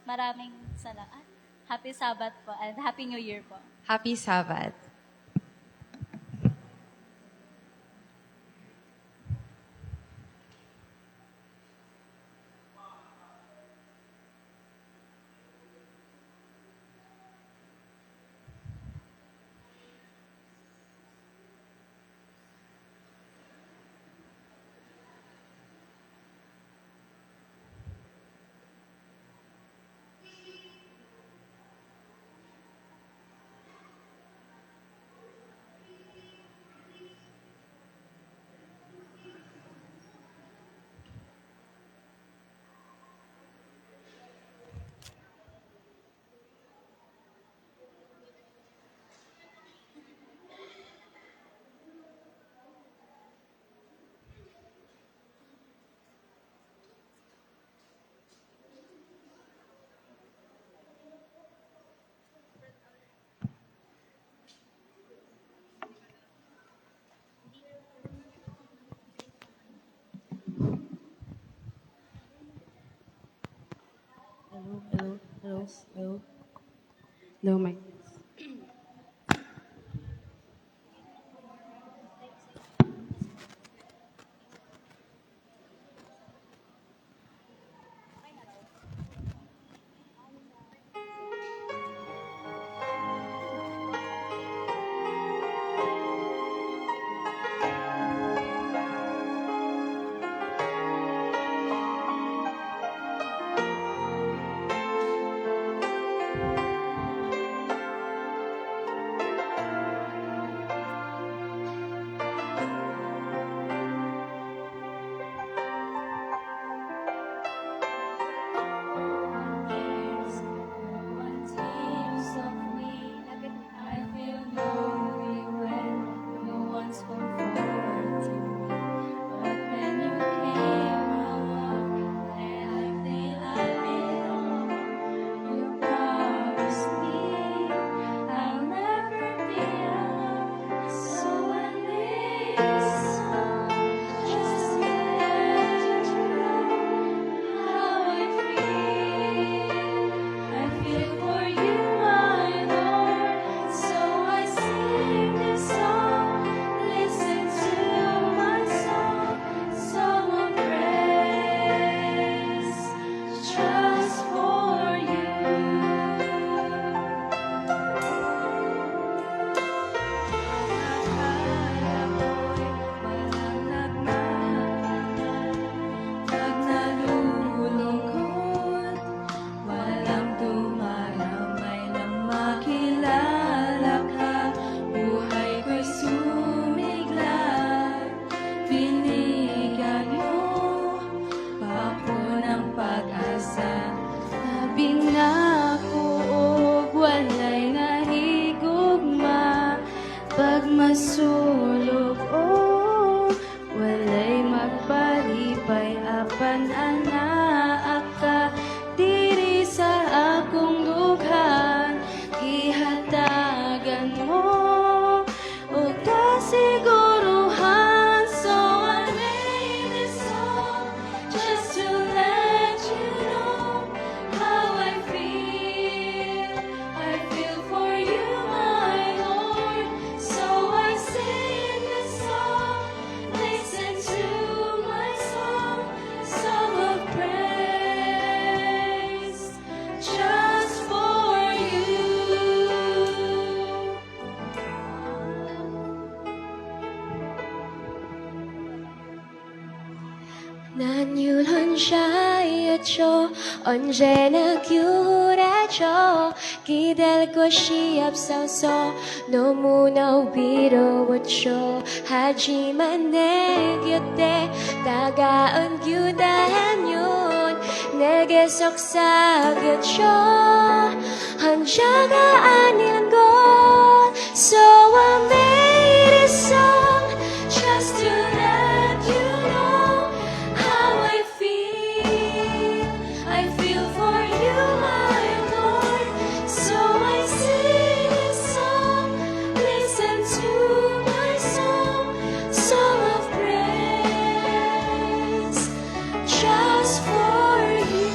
Maraming salamat. Happy Sabbath po and Happy New Year po. Happy Sabbath. Hello, Mike. Masulog o walay magpalipay apan anak ka diri sa akong dughan gihatagan mo o kasiguruhan. So I made this song just to let you know how I feel. I feel for you, my Lord. So I sing this song. Listen to my song, song of praise, just for you. 난 유언자였죠. 언제나 규라죠. 기댈 곳이 없어서 너무나 위로웠죠. 하지만 내 곁에 다가온 규다한 내게 속삭였죠. 혼자가 아닌 것. So I made a song just to let you know how I feel. I feel for you, my Lord. So I sing a song. Listen to my song, song of praise, just for you.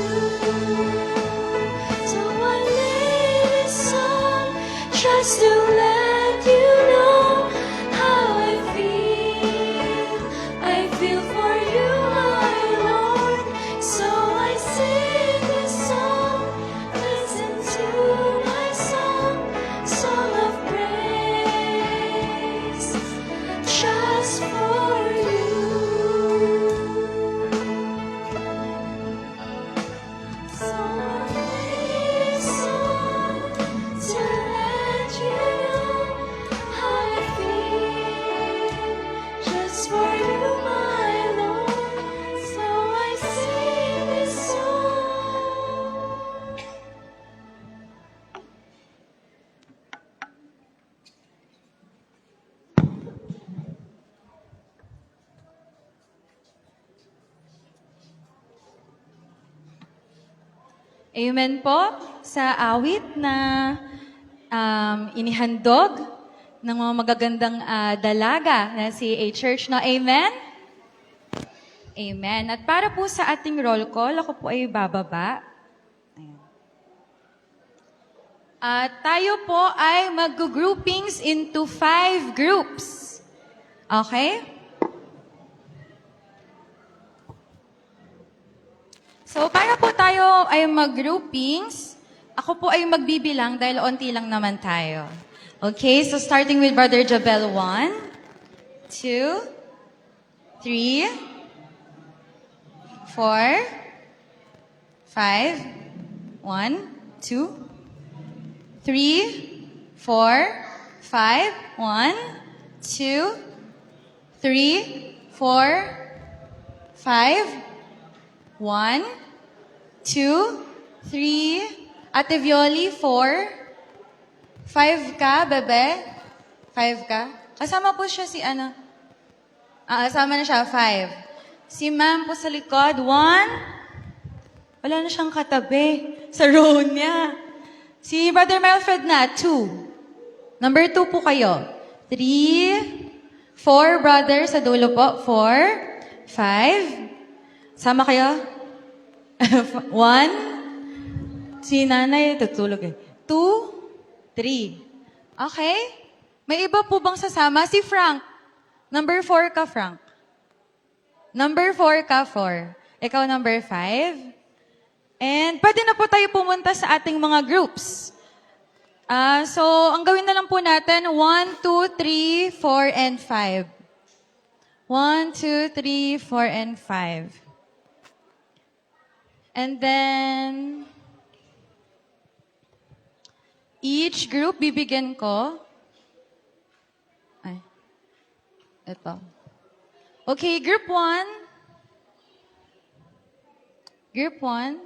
Amen po sa awit na inihandog ng mga magagandang dalaga na si A Church. No? Amen? Amen. At para po sa ating roll call, ako po ay bababa. Ayan. At tayo po ay mag-groupings into 5 groups. Okay? So, para po tayo ay mag-groupings, ako po ay magbibilang dahil onti lang naman tayo. Okay, so starting with Brother Jabel, 1, 2, 3, 4, 5, 1, 2, 3, 4, 5, 1, 2, 3, 4, 5, 1, 2, 3, Ate Violi, 4, 5 ka, bebe? 5 ka? Kasama po siya si ano? Kasama na siya, 5. Si ma'am po sa likod, 1. Wala na siyang katabi sa row niya. Si Brother Melfred na, 2. Number 2 po kayo. 3, 4 brother sa dulo po, 4, 5. Sama kayo? 1. Si nanay, tutulog eh. 2, 3. Okay? May iba po bang sasama? Si Frank. Number 4 ka, Frank. Number 4 ka, 4. Ikaw number 5. And pwede na po tayo pumunta sa ating mga groups. So, ang gawin na lang po natin, 1, 2, 3, 4, and 5. 1, 2, 3, 4, and 5. And then, each group, bibigyan ko. Ay, ito. Okay, group 1. Group 1.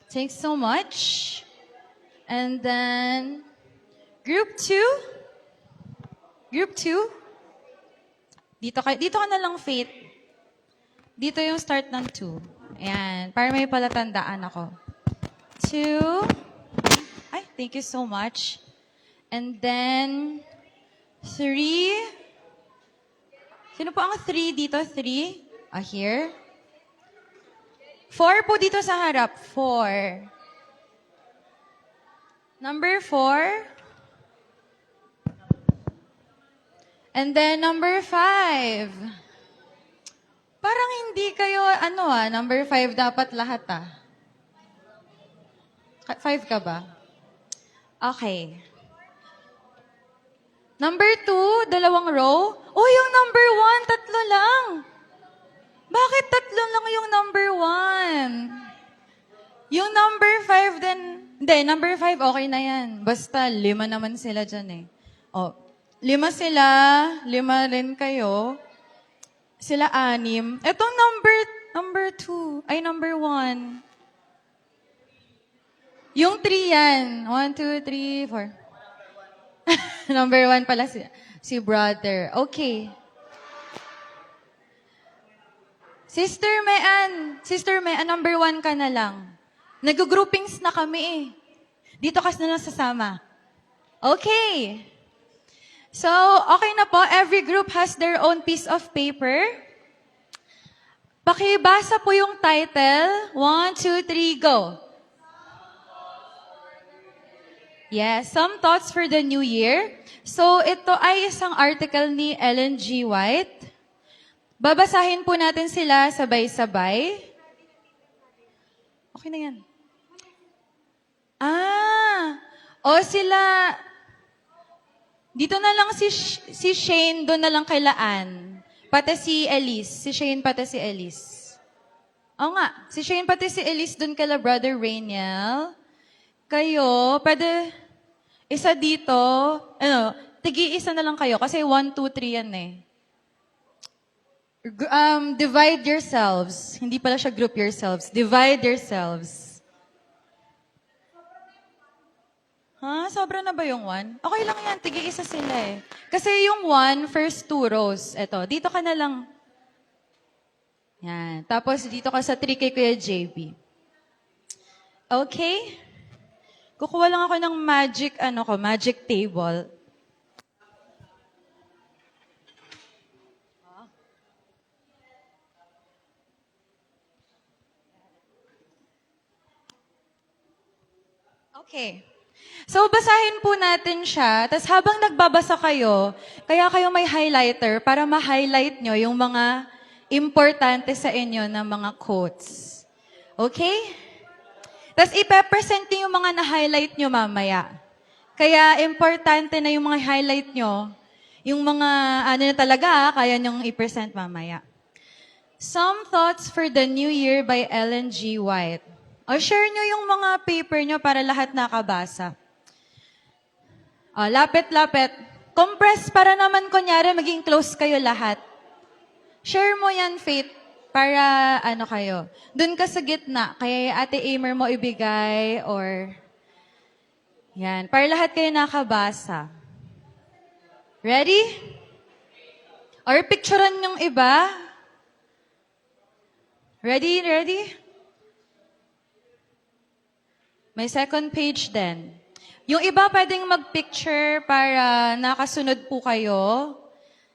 Thanks so much. And then, group 2. Group 2. Dito ka na lang, Faith. Dito yung start ng 2. Ayan, para may palatandaan ako. 2. Ay, thank you so much. And then, 3. Sino po ang 3 dito? 3. Here. 4 po dito sa harap. 4. Number 4. And then, number 5. Parang hindi kayo, number 5 dapat lahat 5 ka ba? Okay. Number 2, 2 row. Oh, yung number 1, 3 lang. Bakit 3 lang yung number 1? Yung number 5 din, hindi, number 5 okay na yan. Basta 5 naman sila dyan eh. Oh, 5 sila, 5 rin kayo. Sila 6. Etong number 2, ay number 1. Yung 3 yan. 1, 2, 3, 4. Number 1 pala si brother. Okay. Sister Mayan, number 1 ka na lang. Nag-groupings na kami eh. Dito ka na lang sasama. Okay. So, okay na po. Every group has their own piece of paper. Pakibasa po yung title. 1, 2, 3, go. Yes, some thoughts for the new year. So, ito ay isang article ni Ellen G. White. Babasahin po natin sila sabay-sabay. Okay na yan. Sila... Dito na lang si Shane, doon na lang kay Laan. Pati si Elise. Si Shane, pati si Elise. Oo nga, si Shane, pati si Elise, doon kay Brother Rainiel. Kayo, pwede isa dito. Tigi-isa na lang kayo kasi 1, 2, 3 yan eh. Divide yourselves. Hindi pala siya group yourselves. Divide yourselves. Sobra na ba yung 1? Okay lang yan, tigi-isa sila eh. Kasi yung 1, first 2 rows. Eto, dito ka na lang. Yan. Tapos dito ka sa 3 kay Kuya JB. Okay? Kukuha lang ako ng magic table. Okay. So, basahin po natin siya. Tapos habang nagbabasa kayo, kaya kayo may highlighter para ma-highlight nyo yung mga importante sa inyo na mga quotes. Okay? Tapos ipepresent nyo yung mga na-highlight nyo mamaya. Kaya importante na yung mga highlight nyo, yung mga na talaga, kaya nyong i-present mamaya. Some Thoughts for the New Year by Ellen G. White. O, share nyo yung mga paper nyo para lahat nakabasa. O, lapit-lapit. Compress para naman kunyari maging close kayo lahat. Share mo yan, Faith, para kayo. Doon ka sa gitna, kaya Ate Amer mo ibigay or... Yan, para lahat kayo nakabasa. Ready? Or picturean yung iba. Ready? Ready? May second page din. Yung iba pwedeng mag-picture para nakasunod po kayo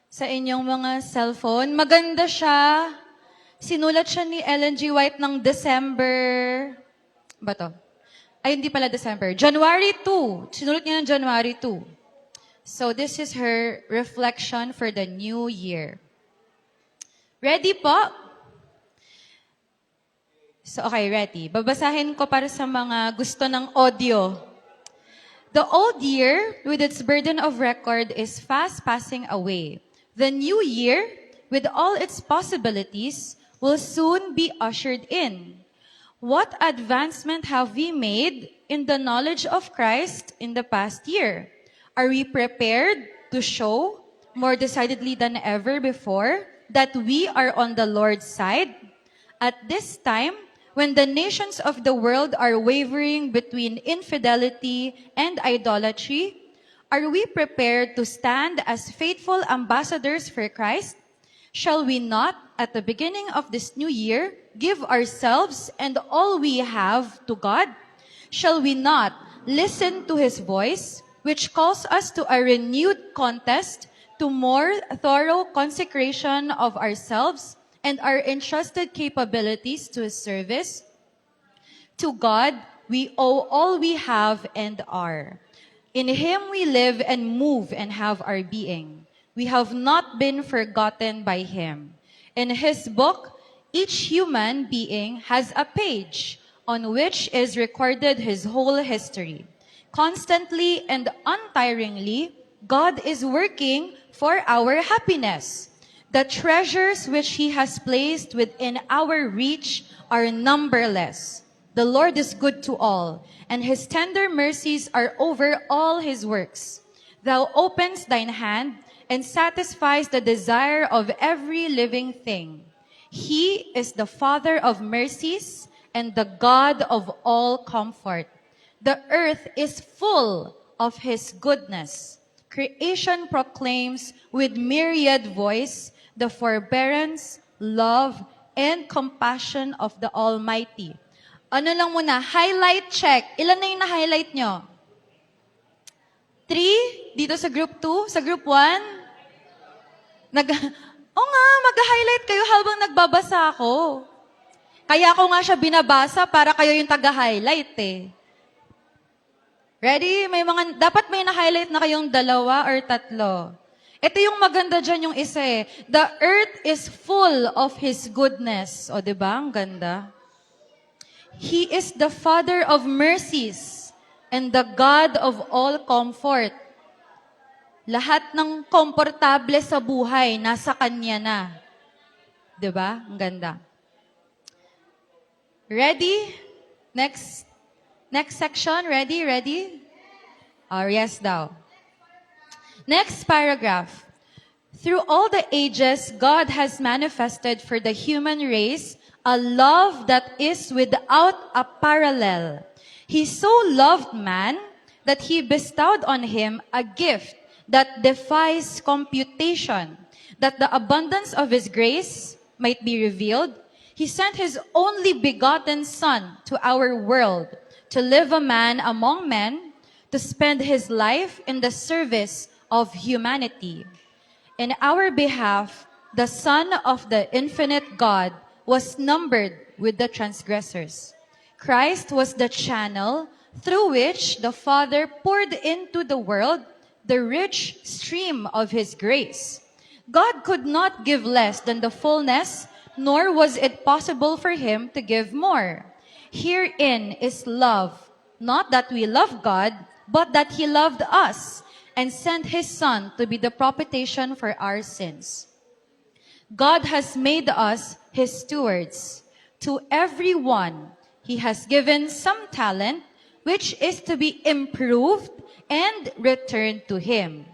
sa inyong mga cellphone. Maganda siya. Sinulat siya ni Ellen G. White ng December... Ba to? Ay, hindi pala December. January 2. Sinulat niya ng January 2. So, this is her reflection for the new year. Ready po? So, okay, ready. Babasahin ko para sa mga gusto ng audio. The old year, with its burden of record, is fast passing away. The new year, with all its possibilities, will soon be ushered in. What advancement have we made in the knowledge of Christ in the past year? Are we prepared to show, more decidedly than ever before, that we are on the Lord's side? At this time, when the nations of the world are wavering between infidelity and idolatry, are we prepared to stand as faithful ambassadors for Christ? Shall we not, at the beginning of this new year, give ourselves and all we have to God? Shall we not listen to His voice, which calls us to a renewed contest, to more thorough consecration of ourselves and our entrusted capabilities to His service? To God, we owe all we have and are. In Him we live and move and have our being. We have not been forgotten by Him. In His book, each human being has a page on which is recorded his whole history. Constantly and untiringly, God is working for our happiness. The treasures which He has placed within our reach are numberless. The Lord is good to all, and His tender mercies are over all His works. Thou openest thine hand and satisfies the desire of every living thing. He is the Father of mercies and the God of all comfort. The earth is full of His goodness. Creation proclaims with myriad voice the forbearance, love, and compassion of the Almighty. Ano lang muna, highlight check. Ilan na yung na-highlight nyo? 3? Dito sa group 2? Sa group 1? Mag-highlight kayo habang nagbabasa ako. Kaya ako nga siya binabasa para kayo yung taga-highlight eh. Ready? Dapat may na-highlight na kayong 2 or 3. Ito yung maganda dyan yung isa eh. The earth is full of His goodness. O diba? Ang ganda. He is the Father of mercies and the God of all comfort. Lahat ng komportable sa buhay, nasa Kanya na. Diba? Ang ganda. Ready? Next section. Ready? Ready? Oh, yes daw. Next paragraph. Through all the ages, God has manifested for the human race a love that is without a parallel. He so loved man that He bestowed on him a gift that defies computation, that the abundance of His grace might be revealed. He sent His only begotten Son to our world to live a man among men, to spend his life in the service of humanity. In our behalf, the Son of the infinite God was numbered with the transgressors. Christ was the channel through which the Father poured into the world the rich stream of his grace. God could not give less than the fullness, nor was it possible for him to give more. Herein is love, not that we love God, but that he loved us and sent his Son to be the propitiation for our sins. God has made us his stewards. To everyone he has given some talent, which is to be improved and returned to him.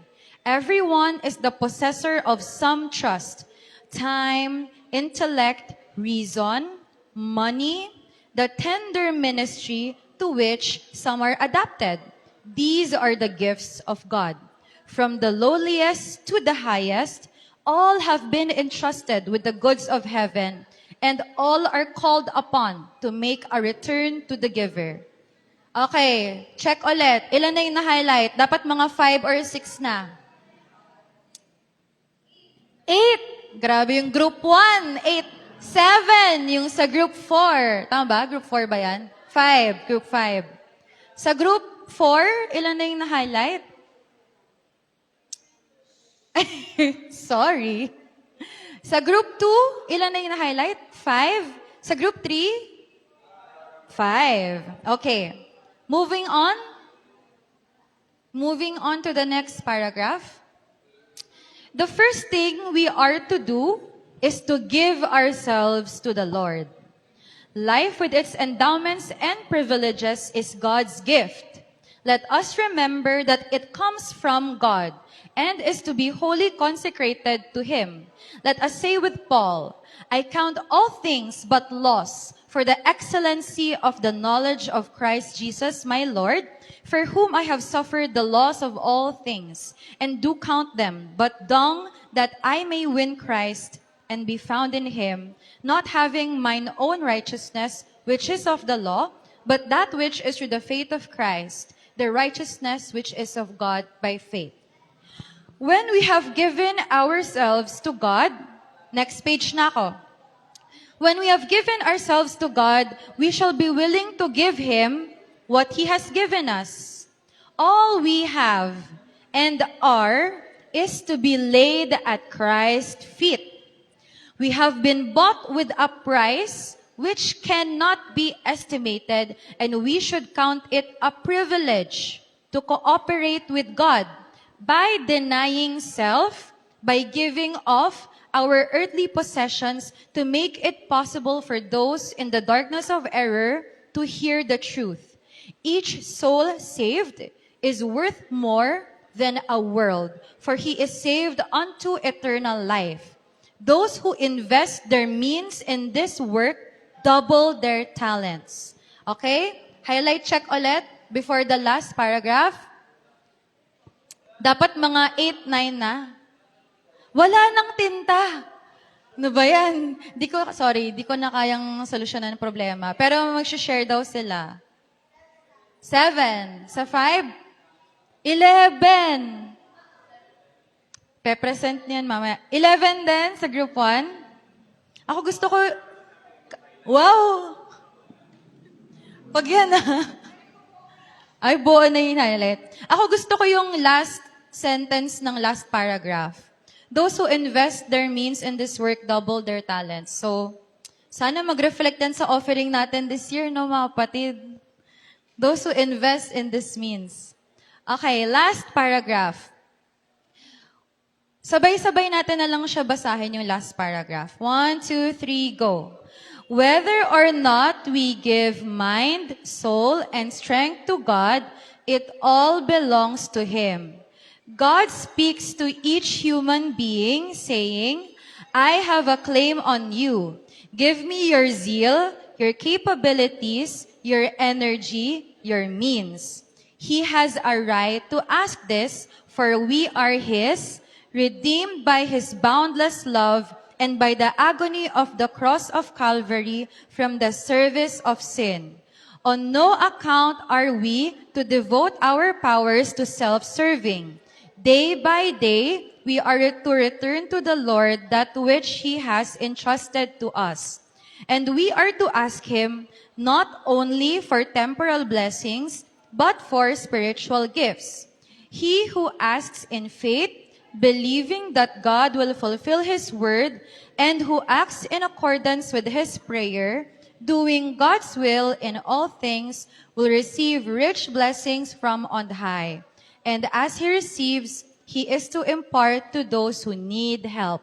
Everyone is the possessor of some trust, time, intellect, reason, money, the tender ministry to which some are adapted. These are the gifts of God. From the lowliest to the highest, all have been entrusted with the goods of heaven, and all are called upon to make a return to the giver. Okay, check ulit. Ilan na yung na-highlight? Dapat mga 5 or 6 na. 8. Grabe yung group 1. 8. 7. Yung sa group 4. Tama ba? Group 4 ba yan? 5. Group 5. Sa group 4, ilan na yung na-highlight? Sorry. Sa group 2, ilan na yung na-highlight? 5. Sa group 3? 5. Okay. Moving on. Moving on to the next paragraph. The first thing we are to do is to give ourselves to the Lord. Life with its endowments and privileges is God's gift. Let us remember that it comes from God and is to be wholly consecrated to Him. Let us say with Paul, I count all things but loss for the excellency of the knowledge of Christ Jesus my Lord, for whom I have suffered the loss of all things, and do count them but dung, that I may win Christ and be found in him, not having mine own righteousness, which is of the law, but that which is through the faith of Christ, the righteousness which is of God by faith. When we have given ourselves to God, next page na ako. When we have given ourselves to God, we shall be willing to give Him what He has given us. All we have and are is to be laid at Christ's feet. We have been bought with a price which cannot be estimated, and we should count it a privilege to cooperate with God by denying self, by giving off our earthly possessions to make it possible for those in the darkness of error to hear the truth. Each soul saved is worth more than a world, for he is saved unto eternal life. Those who invest their means in this work double their talents. Okay? Highlight check ulit before the last paragraph. Dapat mga 8, 9 na. Wala nang tinta. Ano ba yan? Di ko na kayang solusyonan ng problema. Pero mag-share daw sila. 7. Sa 5? 11. Pe-present niyan mamaya. 11 din sa group 1. Ako gusto ko... Wow! Pag yan Ay, buo na yung highlight. Ako gusto ko yung last sentence ng last paragraph. Those who invest their means in this work double their talents. So, sana mag-reflect yan sa offering natin this year, no mga kapatid? Those who invest in this means. Okay, last paragraph. Sabay-sabay natin na lang siya basahin yung last paragraph. 1, 2, 3, go. Whether or not we give mind, soul, and strength to God, it all belongs to Him. God speaks to each human being, saying, I have a claim on you. Give me your zeal, your capabilities, your energy, your means. He has a right to ask this, for we are His, redeemed by His boundless love and by the agony of the cross of Calvary from the service of sin. On no account are we to devote our powers to self-serving. Day by day, we are to return to the Lord that which He has entrusted to us. And we are to ask Him not only for temporal blessings, but for spiritual gifts. He who asks in faith, believing that God will fulfill His word, and who acts in accordance with his prayer, doing God's will in all things, will receive rich blessings from on high. And as he receives, he is to impart to those who need help.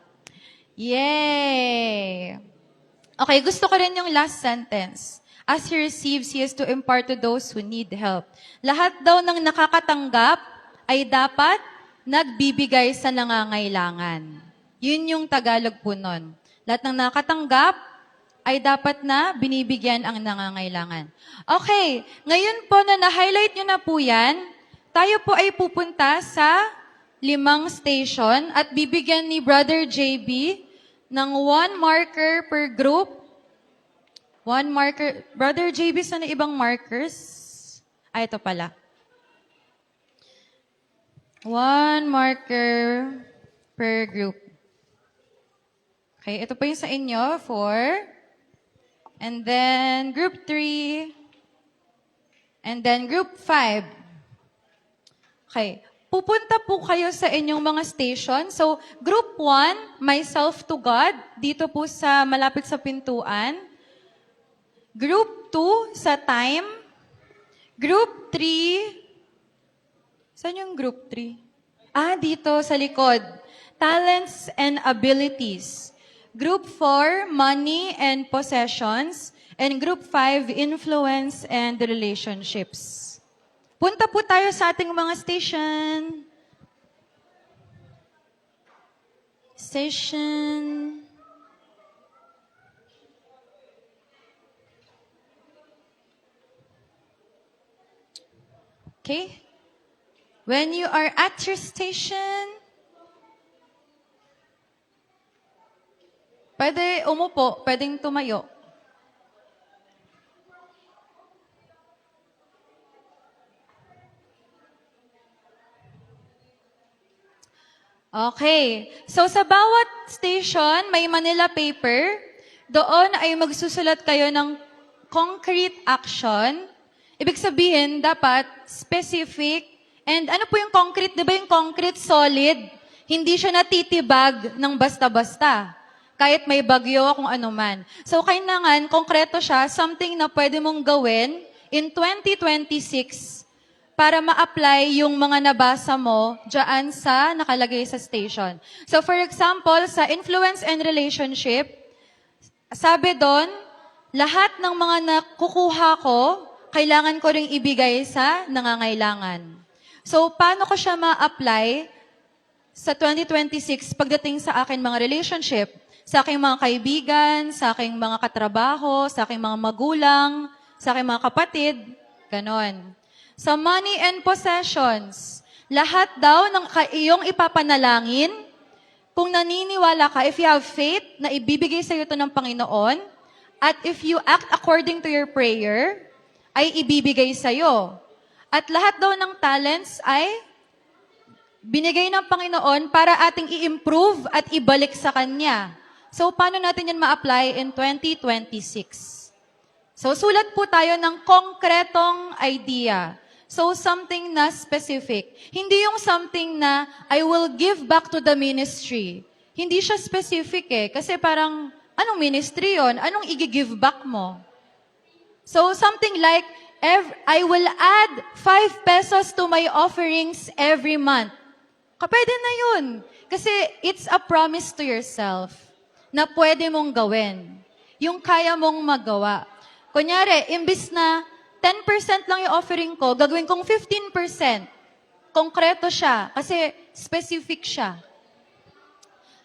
Yay! Okay, gusto ko rin yung last sentence. As he receives, he is to impart to those who need help. Lahat daw ng nakakatanggap ay dapat nagbibigay sa nangangailangan. Yun yung Tagalog po nun. Lahat ng nakatanggap ay dapat na binibigyan ang nangangailangan. Okay, ngayon po na na-highlight nyo na po yan, tayo po ay pupunta sa 5 station at bibigyan ni Brother JB ng 1 marker per group. 1 marker. Brother JB, saan na ibang markers? Ay, ito pala. 1 marker per group. Okay, ito po yung sa inyo, 4. And then, group 3. And then, group 5. Okay, pupunta po kayo sa inyong mga station. So, group 1, myself to God, dito po sa malapit sa pintuan. Group 2, sa time. Group 3, saan yung group 3? Ah, dito sa likod. Talents and abilities. Group 4, money and possessions. And group 5, influence and relationships. Punta po tayo sa ating mga station. Station. Okay. When you are at your station, pwede umupo, pwedeng tumayo. Okay. So sa bawat station, may Manila paper. Doon ay magsusulat kayo ng concrete action. Ibig sabihin, dapat specific. And ano po yung concrete? Di ba yung concrete solid? Hindi siya natitibag ng basta-basta. Kahit may bagyo, kung ano man. So, kailangan, konkreto siya, something na pwede mong gawin in 2026 para ma-apply yung mga nabasa mo dyan sa nakalagay sa station. So, for example, sa influence and relationship, sabi doon, lahat ng mga nakukuha ko, kailangan ko ring ibigay sa nangangailangan. So, paano ko siya ma-apply sa 2026 pagdating sa akin mga relationship, sa aking mga kaibigan, sa aking mga katrabaho, sa aking mga magulang, sa aking mga kapatid, ganon. Sa money and possessions, lahat daw ng iyong ipapanalangin, kung naniniwala ka, if you have faith na ibibigay sa iyo ito ng Panginoon, at if you act according to your prayer, ay ibibigay sa iyo. At lahat daw ng talents ay binigay ng Panginoon para ating i-improve at ibalik sa Kanya. So, paano natin yan ma-apply in 2026? So, sulat po tayo ng konkretong idea. So, something na specific. Hindi yung something na, I will give back to the ministry. Hindi siya specific eh. Kasi parang, anong ministry yon? Anong i-give back mo? So, something like, I will add 5 pesos to my offerings every month. Kapwede na yun. Kasi it's a promise to yourself na pwede mong gawin. Yung kaya mong magawa. Kunyari, imbis na 10% lang yung offering ko, gagawin kong 15%. Konkreto siya. Kasi specific siya.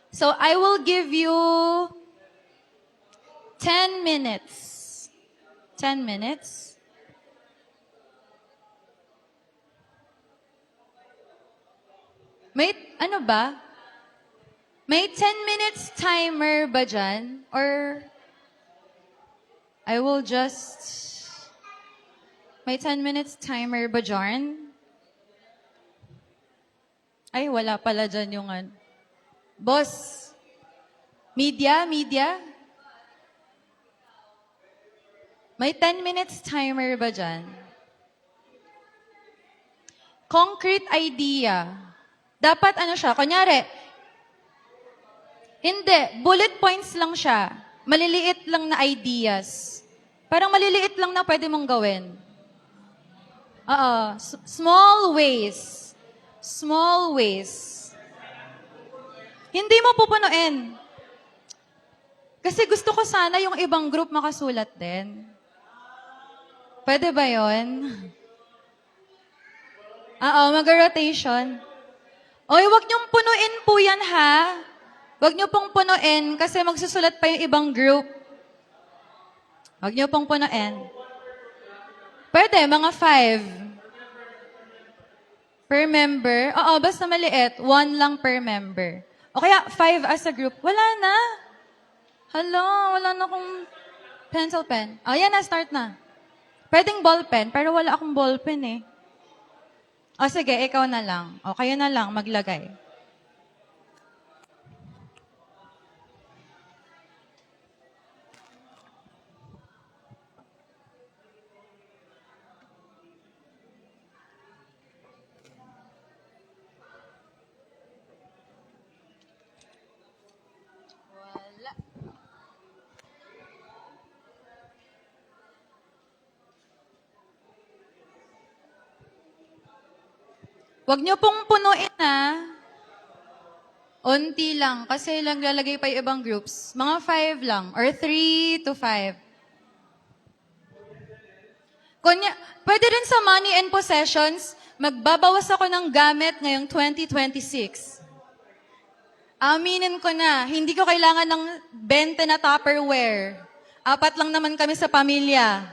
So, I will give you 10 minutes. 10 minutes. May, ano ba? May 10 minutes timer ba dyan? Or, I will just May 10 minutes timer ba, Jarn? Ay, wala pala dyan yung ano. Boss, media? May 10 minutes timer ba dyan? Concrete idea. Dapat ano siya, kunyari, hindi, bullet points lang siya. Maliliit lang na ideas. Parang maliliit lang na pwede mong gawin. Oo, small ways. Small ways. Hindi mo pupunuin. Kasi gusto ko sana yung ibang group makasulat din. Pwede ba yun? Oo, mag-rotation. Oy, wag niyong punuin po yan, ha? Wag niyo pong punuin kasi magsusulat pa yung ibang group. Wag niyo pong punuin. Pwede, mga 5. Per member? Oo, basta maliit. 1 lang per member. O kaya 5 as a group. Wala na. Hala, wala na akong pencil pen. O, yan na, start na. Pwedeng ballpen, pero wala akong ballpen eh. O sige, ikaw na lang. O, kayo na lang maglagay. Huwag niyo pong punuin, ha? Unti lang, kasi lang lalagay pa yung ibang groups. Mga 5 lang, or 3 to 5. Pwede rin sa money and possessions, magbabawas ako ng gamit ngayong 2026. Aminin ko na, hindi ko kailangan ng 20 na Tupperware. 4 lang naman kami sa pamilya.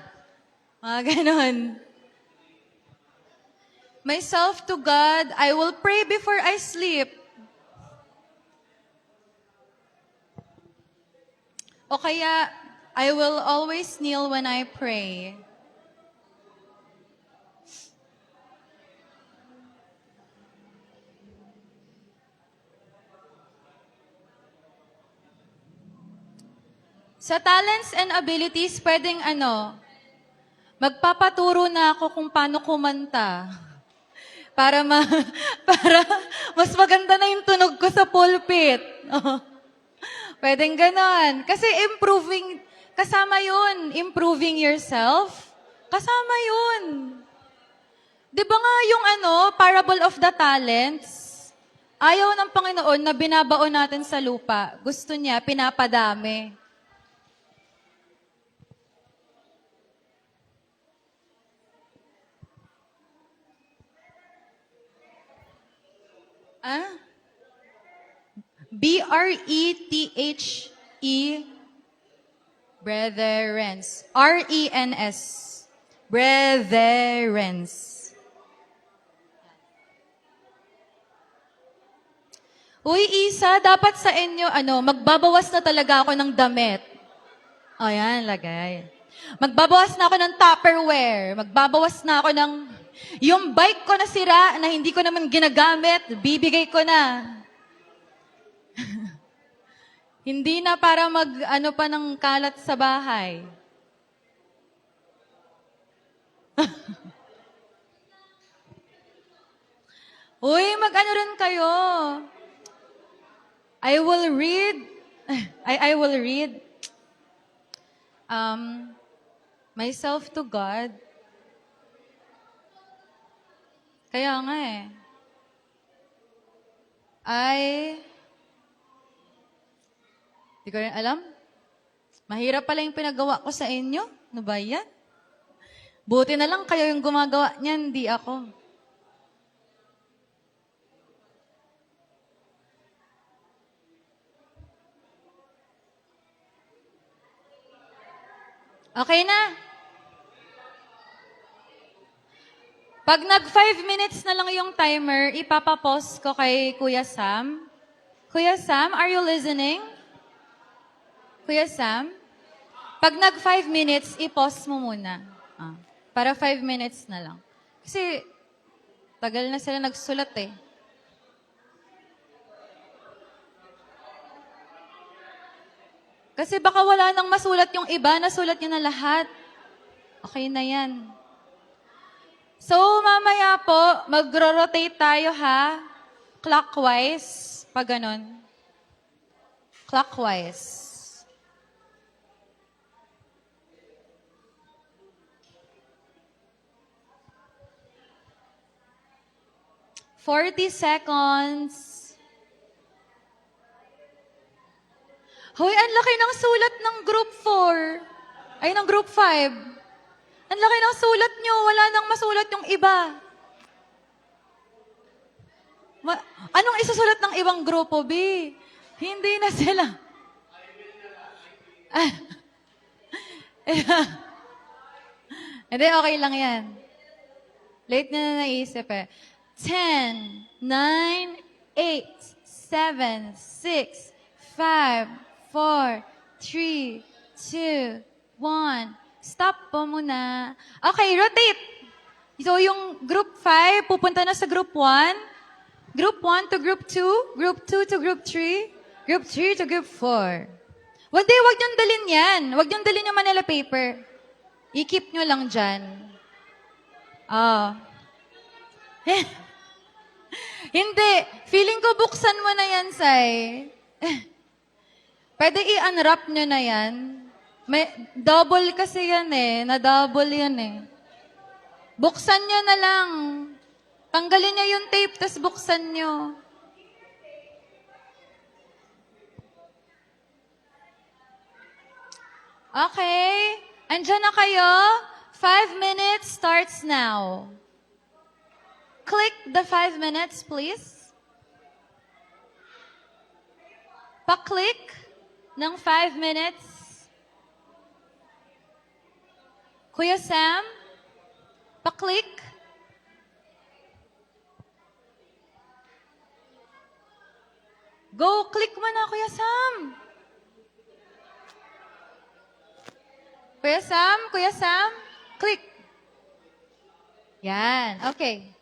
Mga ganon. Myself to God, I will pray before I sleep. O kaya, I will always kneel when I pray. Sa talents and abilities, pwedeng magpapaturo na ako kung paano kumanta. Para para mas maganda na yung tunog ko sa pulpit. Pwedeng ganon. Kasi kasama yun. Improving yourself, kasama yun. Di ba nga yung parable of the talents? Ayaw ng Panginoon na binabaon natin sa lupa. Gusto niya, pinapadami. B-R-E-T-H-E, brethrens. R-E-N-S. Brethrens. Uy, Isa, dapat sa inyo, magbabawas na talaga ako ng damit. Ayan, lagay. Magbabawas na ako ng Tupperware. Magbabawas na ako ng... Yung bike ko na sira, na hindi ko naman ginagamit, bibigay ko na. Hindi na para pa ng kalat sa bahay. Uy, rin kayo. I will read myself to God. Kaya nga di ko rin alam. Mahirap pala yung pinagawa ko sa inyo. Ano ba yan? Buti na lang kayo yung gumagawa niyan, di ako. Okay na? Pag nag 5 minutes na lang yung timer, ipapapause ko kay Kuya Sam. Kuya Sam, are you listening? Kuya Sam? Pag nag 5 minutes, i-pause mo muna. Para 5 minutes na lang. Kasi, tagal na sila nagsulat eh. Kasi baka wala nang masulat yung iba, nasulat nyo na lahat. Okay na yan. So, mamaya po, magro-rotate tayo ha. Clockwise. Pag ganon. Clockwise. 40 seconds. Hoy, ang laki ng sulat ng group 4. Ay, ng group 5. Ang laki ng sulat nyo. Wala nang masulat yung iba. Anong isusulat ng ibang grupo, B? Hindi na sila. Hindi, okay lang yan. Late na naisip eh. 10, 9, 8, 7, 6, 5, 4, 3, 2, 1. Stop po muna. Okay, rotate. So, yung group 5, pupunta na sa group 1. Group 1 to group 2. Group 2 to group 3. Group 3 to group 4. Wag niyong dalhin yan. Wag niyong dalhin yung Manila paper. I-keep nyo lang dyan. Oh. Hindi. Feeling ko buksan mo na yan, Sai. Pwede i-unwrap nyo na yan. May double kasi yan eh. Na-double yan eh. Buksan nyo na lang. Tanggalin nyo yung tape, tas buksan nyo. Okay. Andyan na kayo. 5 minutes starts now. Click the 5 minutes, please. Pa-click ng 5 minutes. Kuya Sam, pa-click. Go, click mo na, Kuya Sam. Kuya Sam, click. Yan, okay.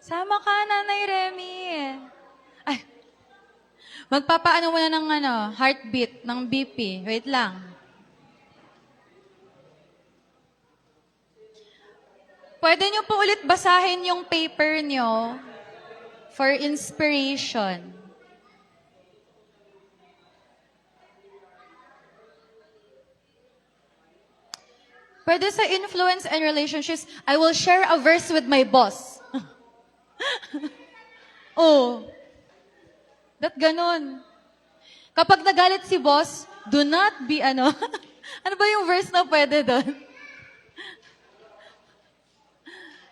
Sama ka, Nanay Remy. Ay, magpapaano muna ng heartbeat, ng BP. Wait lang. Pwede nyo po ulit basahin yung paper nyo for inspiration. Pwede sa influence and relationships, I will share a verse with my boss. Oh. That ganon. Kapag nagalit si boss, do not be ano ba yung verse na pwede doon?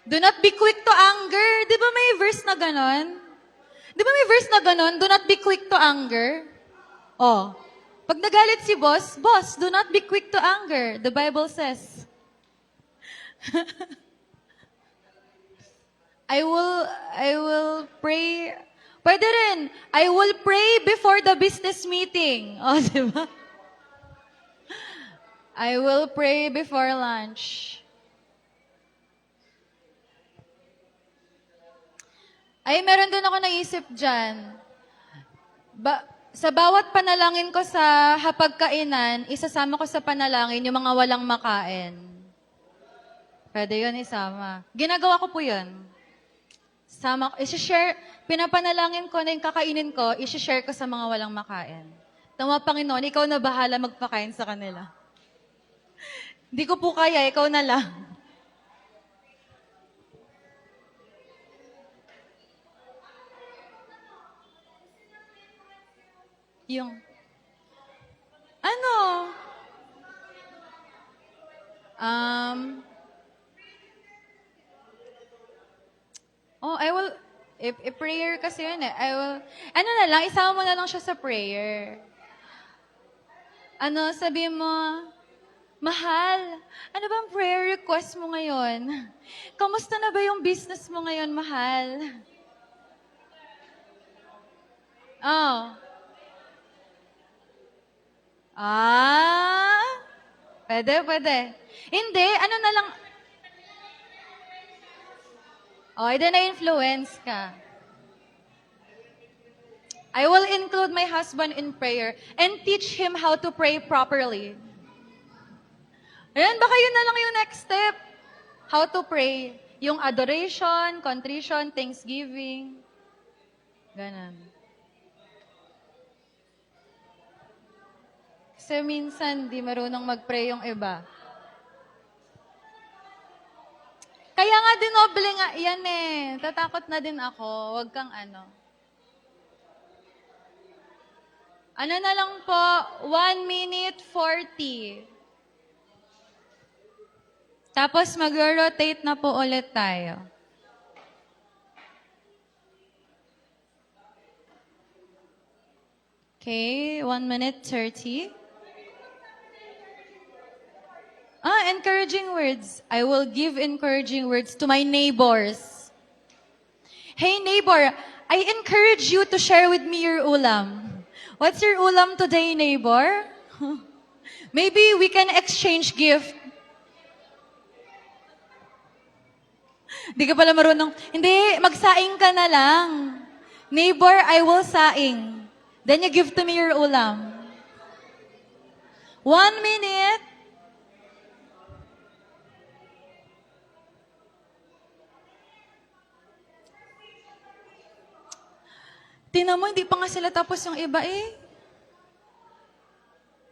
Do not be quick to anger. Di ba may verse na ganon? Di ba may verse na ganon? Do not be quick to anger. Oh. Pag nagalit si boss, do not be quick to anger. The Bible says. I will pray. Pwede rin. I will pray before the business meeting. Oh, di ba? I will pray before lunch. Ay, meron din ako naisip dyan. Sa bawat panalangin ko sa hapagkainan, isasama ko sa panalangin yung mga walang makain. Pwede yun isama. Ginagawa ko po yun. Isi-share, pinapanalangin ko na yung kakainin ko, isi-share ko sa mga walang makain. Tama, Panginoon, ikaw na bahala magpakain sa kanila. Hindi ko po kaya, ikaw na lang. Yung, I will, prayer kasi yun eh. Isama mo na lang siya sa prayer. Sabi mo, mahal, ano bang prayer request mo ngayon? Kamusta na ba yung business mo ngayon, mahal? Oh. Ah, pwede, pwede. Hindi, ano na lang. Oh, edi na-influence ka. I will include my husband in prayer and teach him how to pray properly. Ayan, baka yun na lang yung next step. How to pray. Yung adoration, contrition, thanksgiving. Ganon. Kasi minsan, di marunong mag-pray yung iba. Kaya nga dinoble nga, yan eh. Tatakot na din ako. Huwag kang ano. Ano na lang po, 1 minute 40. Tapos mag-rotate na po ulit tayo. Okay, 1 minute 30. Encouraging words. I will give encouraging words to my neighbors. Hey neighbor, I encourage you to share with me your ulam. What's your ulam today, neighbor? Maybe we can exchange gift. Di ka pala marunong. Hindi, magsaing ka na lang. Neighbor, I will saing. Then you give to me your ulam. 1 minute. Tingnan mo, hindi pa nga sila tapos yung iba eh.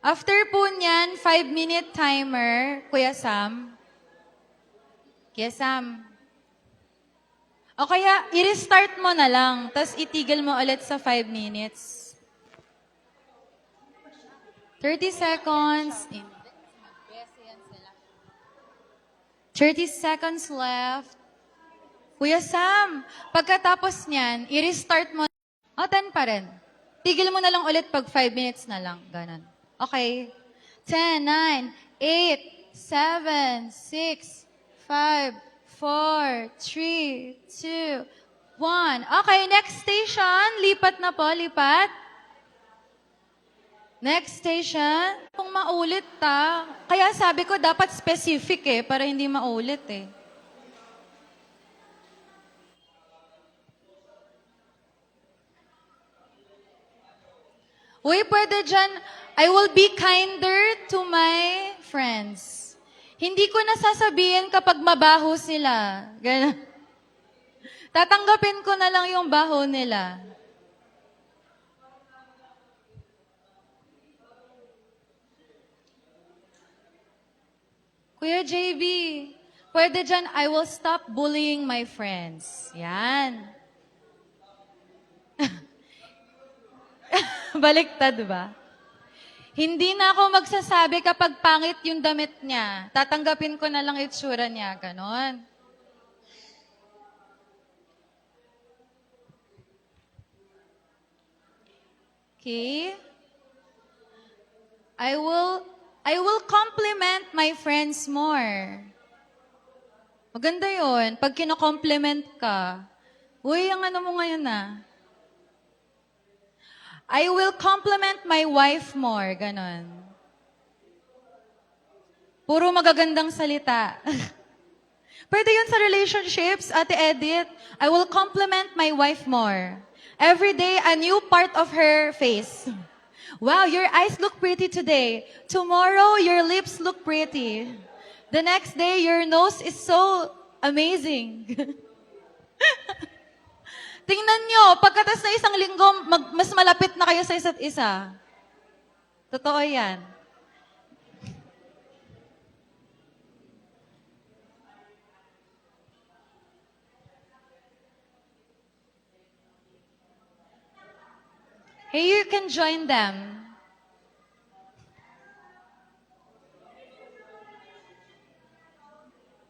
After po niyan, 5-minute timer, Kuya Sam. Kuya Sam. O kaya, i-restart mo na lang, tapos itigil mo ulit sa 5 minutes. 30 seconds. 30 seconds left. Kuya Sam, pagkatapos niyan, i-restart mo. O, 10 pa rin. Tigil mo na lang ulit pag 5 minutes na lang. Ganon. Okay. 10, 9, 8, 7, 6, 5, 4, 3, 2, 1. Okay, next station. Lipat na po, lipat. Next station. Kung maulit ta. Kaya sabi ko, dapat specific eh, para hindi maulit eh. Uy, pwede dyan, I will be kinder to my friends. Hindi ko nasasabihin kapag mabaho sila. Ganun. Tatanggapin ko na lang yung baho nila. Kuya JB, pwede dyan, I will stop bullying my friends. Yan. Baliktad ba? Hindi na ako magsasabi kapag pangit yung damit niya. Tatanggapin ko na lang itsura niya. Ganon. Okay? I will compliment my friends more. Maganda yun. Pag kino-compliment ka, uy, ang ano mo ngayon ah. I will compliment my wife more. Ganon. Puro magagandang salita. Pwede yun sa relationships, Ate Edith. I will compliment my wife more. Every day, a new part of her face. Wow, your eyes look pretty today. Tomorrow, your lips look pretty. The next day, your nose is so amazing. Tingnan nyo, pagkatas na isang linggo, mas malapit na kayo sa isa't isa. Totoo yan. Hey, you can join them.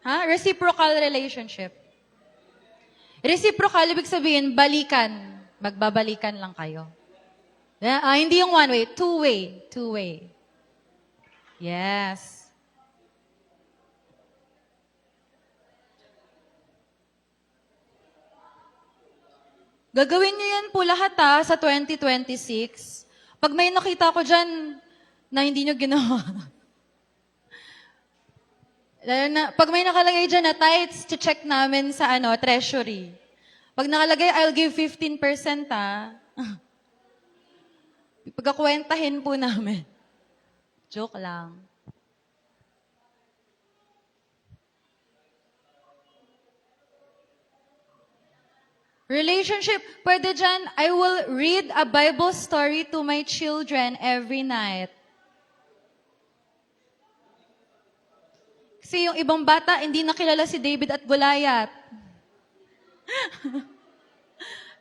Reciprocal relationship. Reciprocal, ibig sabihin, balikan. Magbabalikan lang kayo. Hindi yung one way, two-way. Two-way. Yes. Gagawin niyo yan po lahat sa 2026. Pag may nakita ko dyan, na hindi nyo ginawa. Lalo na, pag may nakalagay dyan na tithes, check namin sa treasury. Pag nakalagay, I'll give 15%, pagkakwentahin po namin. Joke lang. Relationship, pwede dyan, I will read a Bible story to my children every night. Kasi yung ibang bata, hindi nakilala si David at Goliath.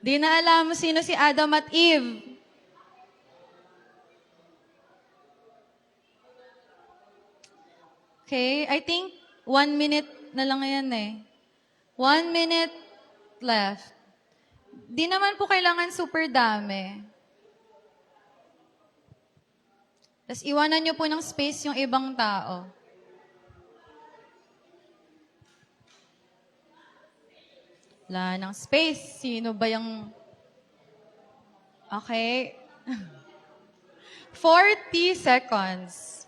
Di na alam sino si Adam at Eve. Okay, I think 1 minute na lang yan eh. 1 minute left. Di naman po kailangan super dami. Tapos iwanan nyo po ng space yung ibang tao. Wala ng space. Sino ba yung... Okay. 40 seconds.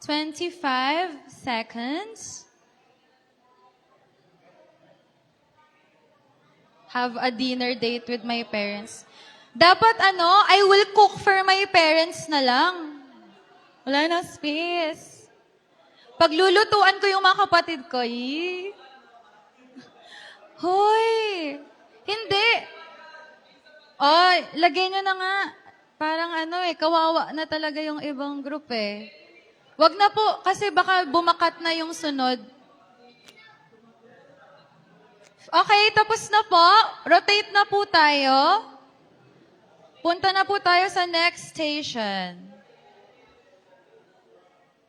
$25 seconds. Have a dinner date with my parents. Dapat I will cook for my parents na lang. Wala na space. Paglulutuan ko yung mga kapatid ko, Hoy! Hindi! Oh, lagay nyo na nga. Parang kawawa na talaga yung ibang group eh. Wag na po, kasi baka bumakat na yung sunod. Okay, tapos na po. Rotate na po tayo. Punta na po tayo sa next station.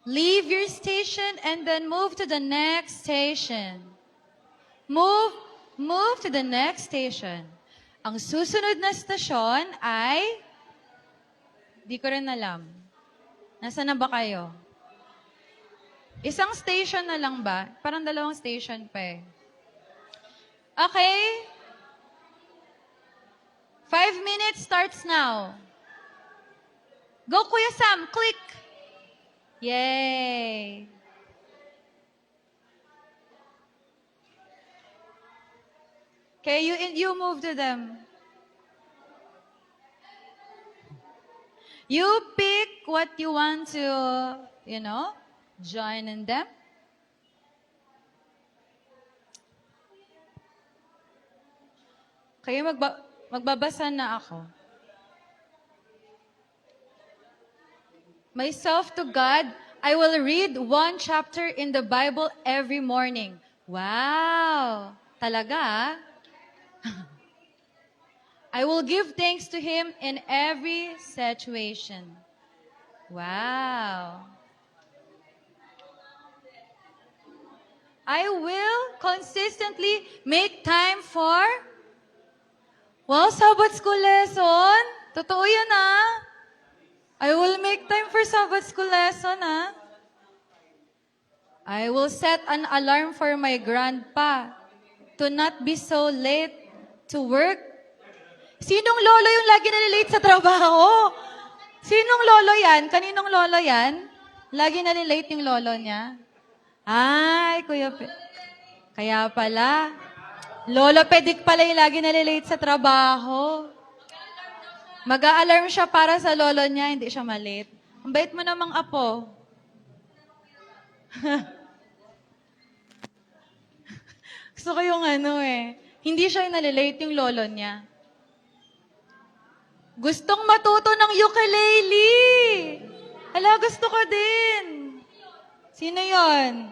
Leave your station and then move to the next station. Move to the next station. Ang susunod na stasyon ay... Di ko rin alam. Nasaan na ba kayo? Isang station na lang ba? Parang 2 station pa eh. Okay? 5 minutes starts now. Go, Kuya Sam. Click. Yay. Okay, you move to them. You pick what you want to, join in them. Kaya magbabasa na ako. Myself to God, I will read 1 chapter in the Bible every morning. Wow! Talaga? I will give thanks to Him in every situation. Wow! I will consistently make time for Sabbath school lesson. Totoo yan I will make time for Sabbath school lesson I will set an alarm for my grandpa to not be so late to work. Sinong lolo yung lagi nalilate sa trabaho? Sinong lolo yan? Kaninong lolo yan? Lagi nalilate yung lolo niya? Ay, kaya pala. Lolo Pedik pala yung lagi nalilate sa trabaho. Mag-a-alarm siya para sa lolo niya, hindi siya malate. Ang bait mo namang apo. Gusto ko yung hindi siya yung nalilate yung lolo niya. Gustong matuto ng ukulele. Hala, gusto ko din. Sino yon?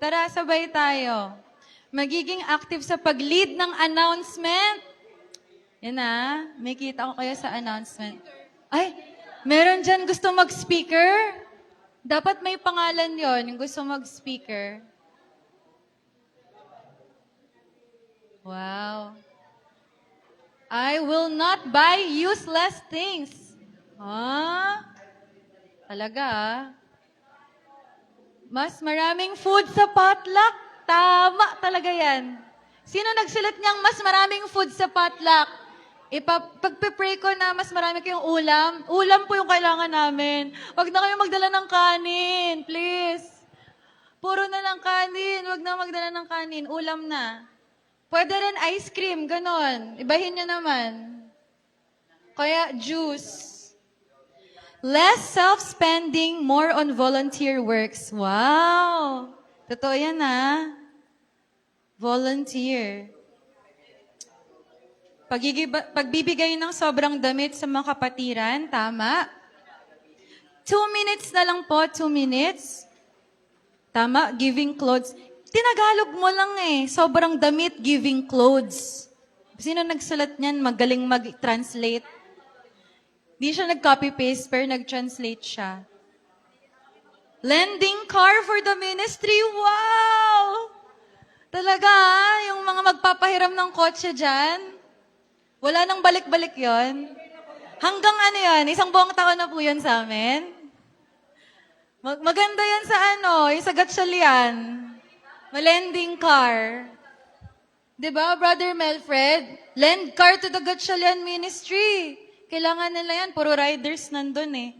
Tara, sabay tayo. Magiging active sa pag-lead ng announcement. Yan may kita ko kayo sa announcement. Ay, meron dyan gusto mag-speaker? Dapat may pangalan yon, yung gusto mag-speaker. Wow. I will not buy useless things. Talaga Mas maraming food sa potluck. Tama talaga yan. Sino nagsulat niyang mas maraming food sa potluck? Pagpe-pray ko na mas marami kayong ulam. Ulam po yung kailangan namin. Huwag na kayong magdala ng kanin. Please. Puro na lang kanin. Huwag na magdala ng kanin. Ulam na. Pwede rin ice cream. Ganon. Ibahin niyo naman. Kaya juice. Less self-spending, more on volunteer works. Wow! Totoo yan, ha? Volunteer. Pagbibigay ng sobrang damit sa mga kapatiran, tama? 2 minutes na lang po, 2 minutes. Tama, giving clothes. Tinagalog mo lang eh, sobrang damit, giving clothes. Sino nagsulat niyan? Magaling mag-translate. Di siya nag-copy-paste, pero nag-translate siya. Lending car for the ministry. Wow! Talaga, yung mga magpapahiram ng kotse dyan, wala nang balik-balik yon. Hanggang ano yon, 1 buong taon na po yun sa amin. Maganda yan sa yung sa Gatchalian. Malending car. 'Di ba, Brother Melfred? Lend car to the Gatchalian ministry. Kailangan nila yan. Puro riders nandun eh.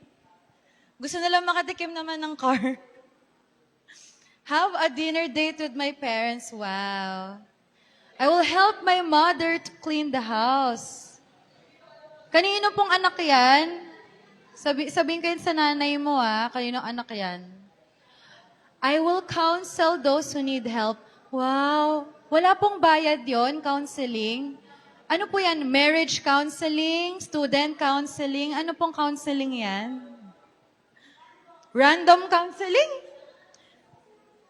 Gusto nila makatikim naman ng car. Have a dinner date with my parents. Wow. I will help my mother to clean the house. Kanino pong anak yan? Sabihin ko yun sa nanay mo Kaninong anak yan? I will counsel those who need help. Wow. Wala pong bayad yon, counseling. Ano po yan? Marriage counseling? Student counseling? Ano pong counseling yan? Random counseling?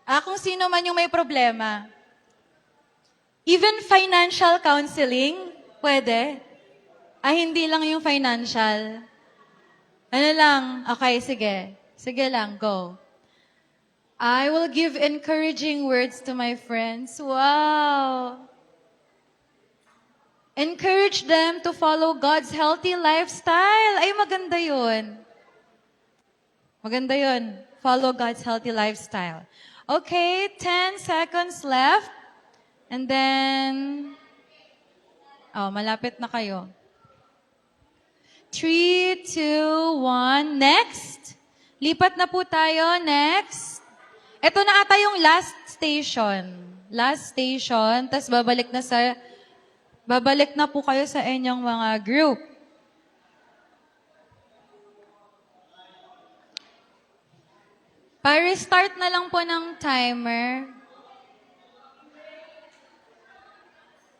Kung sino man yung may problema. Even financial counseling? Pwede? Hindi lang yung financial. Ano lang? Okay, sige. Sige lang, go. I will give encouraging words to my friends. Wow! Encourage them to follow God's healthy lifestyle. Ay, maganda yun. Maganda yun. Follow God's healthy lifestyle. Okay, 10 seconds left. And then, malapit na kayo. 3, 2, 1, next. Lipat na po tayo, next. Ito na ata yung last station. Last station, tas babalik na po kayo sa inyong mga group. Pa-restart na lang po ng timer.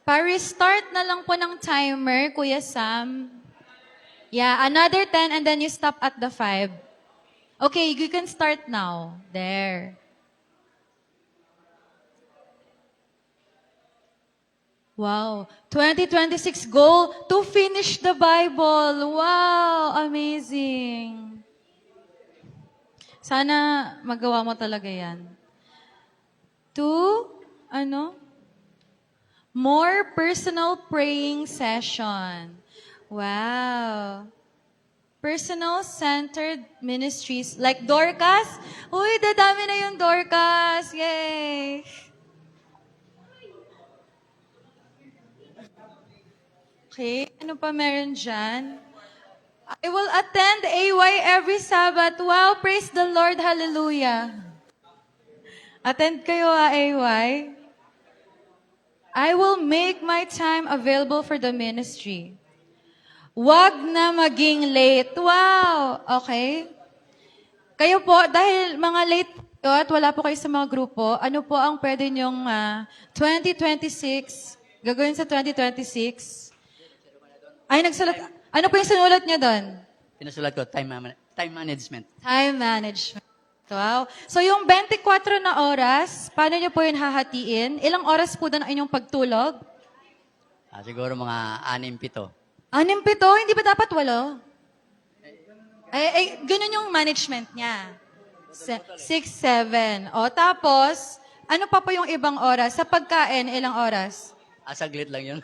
Pa-restart na lang po ng timer, Kuya Sam. Yeah, another 10 and then you stop at the 5. Okay, you can start now. There. Wow. 2026 goal to finish the Bible. Wow, amazing. Sana magawa mo talaga yan. 2, more personal praying session. Wow. Personal-centered ministries like Dorcas. Uy, dadami na yung Dorcas. Yay! Okay, ano pa meron dyan? I will attend AY every Sabbath. Wow, praise the Lord, hallelujah. Attend kayo AY. I will make my time available for the ministry. Wag na maging late. Wow, okay. Kayo po, dahil mga late kayo at wala po kayo sa mga grupo, ano po ang pwede nyong 2026, gagawin sa 2026? Ay, nagsulat. Ano po yung sinulat niyo doon? Pinasulat ko, time management. Time management. Wow. So yung 24 na oras, paano niyo po yun hahatiin? Ilang oras po doon ang inyong pagtulog? Siguro mga 6-7. 6-7? Hindi ba dapat 8? Ay, ganun yung management niya. 6-7. O, tapos, ano pa po yung ibang oras? Sa pagkain, ilang oras? Saglit lang yun.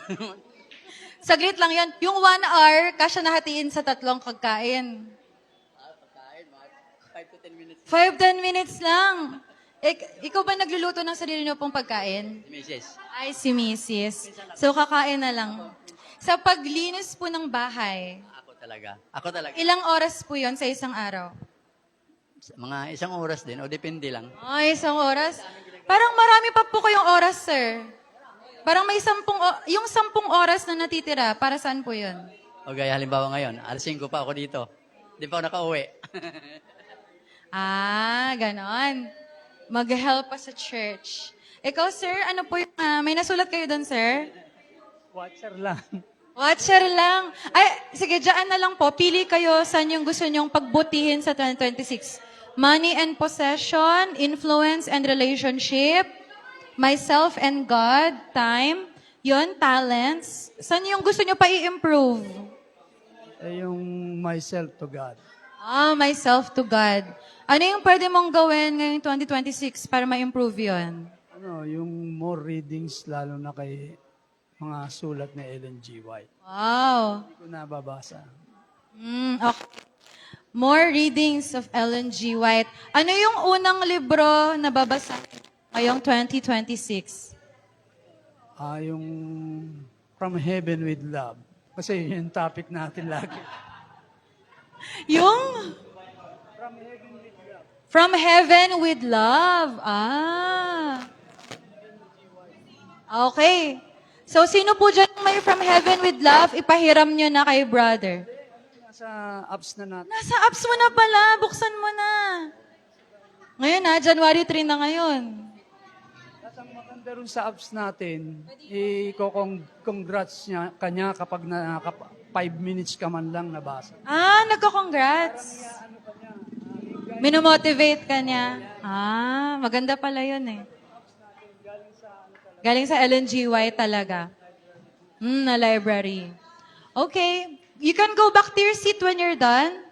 Saglit lang yan. Yung 1 hour, kasya nahatiin sa 3 pagkain. Pagkain, mga 5 to 10 minutes. 5-10 minutes lang. Ikaw ba nagluluto ng sarili niyo pong pagkain? Si Mrs. Ay, si Mrs. So, kakain na lang. Sa paglinis po ng bahay, Ako talaga. Ako talaga. ilang oras po yon sa isang araw? Mga 1 oras din, o depende lang. Ay, 1 oras? Parang marami pa po kayong oras, sir. Parang may 10 oras na natitira. Para saan po yun? O gaya halimbawa ngayon, alas 5 pa ako dito. Di pa ako nakauwi. Ganon. Mag-help pa sa church. Ikaw, sir, ano po yung, may nasulat kayo doon, sir? Watcher lang. Watcher lang. Ay, sige, dyan na lang po. Pili kayo saan yung gusto nyong pagbutihin sa 2026. Money and possession, influence and relationship, myself and God, time, yon talents. Saan yung gusto nyo pa i-improve? Yung myself to God. Myself to God. Ano yung pwede mong gawin ngayong 2026 para ma-improve yon? Yung more readings, lalo na kay mga sulat ni Ellen G. White. Wow. Hindi ko nababasa. Okay. More readings of Ellen G. White. Ano yung unang libro na babasa ngayong 2026? Yung From Heaven with Love. Kasi yun yung topic natin lagi. Yung From Heaven with Love. Okay. So, sino po dyan yung may From Heaven with Love? Ipahiram nyo na kay brother. Nasa apps na natin. Nasa apps mo na pala. Buksan mo na. Ngayon January 3 na ngayon. At ang maganda rin sa apps natin, i-congrats kanya kapag 5 minutes ka man lang nabasa. Nagko-congrats. Minomotivate ka niya. Maganda pala yun eh. Galing sa Ellen G. White talaga. Na library. Okay. You can go back to your seat when you're done.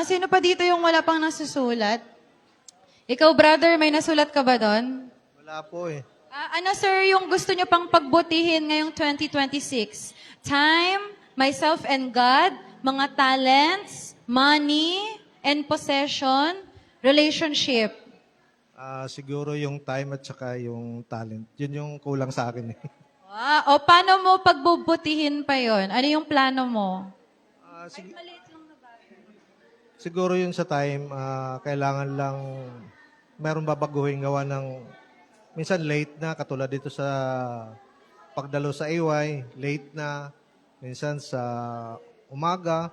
Sino pa dito yung wala pang nasusulat? Ikaw, brother, may nasulat ka ba doon? Wala po eh. Ano, sir, yung gusto nyo pang pagbutihin ngayong 2026? Time, myself and God, mga talents, money, and possession, relationship. Siguro yung time at saka yung talent. Yun yung kulang sa akin eh. O paano mo pagbubutihin pa yon? Ano yung plano mo? Siguro yun sa time, kailangan lang meron babaguhin gawa ng minsan late na, katulad dito sa pagdalo sa AY, late na, minsan sa umaga.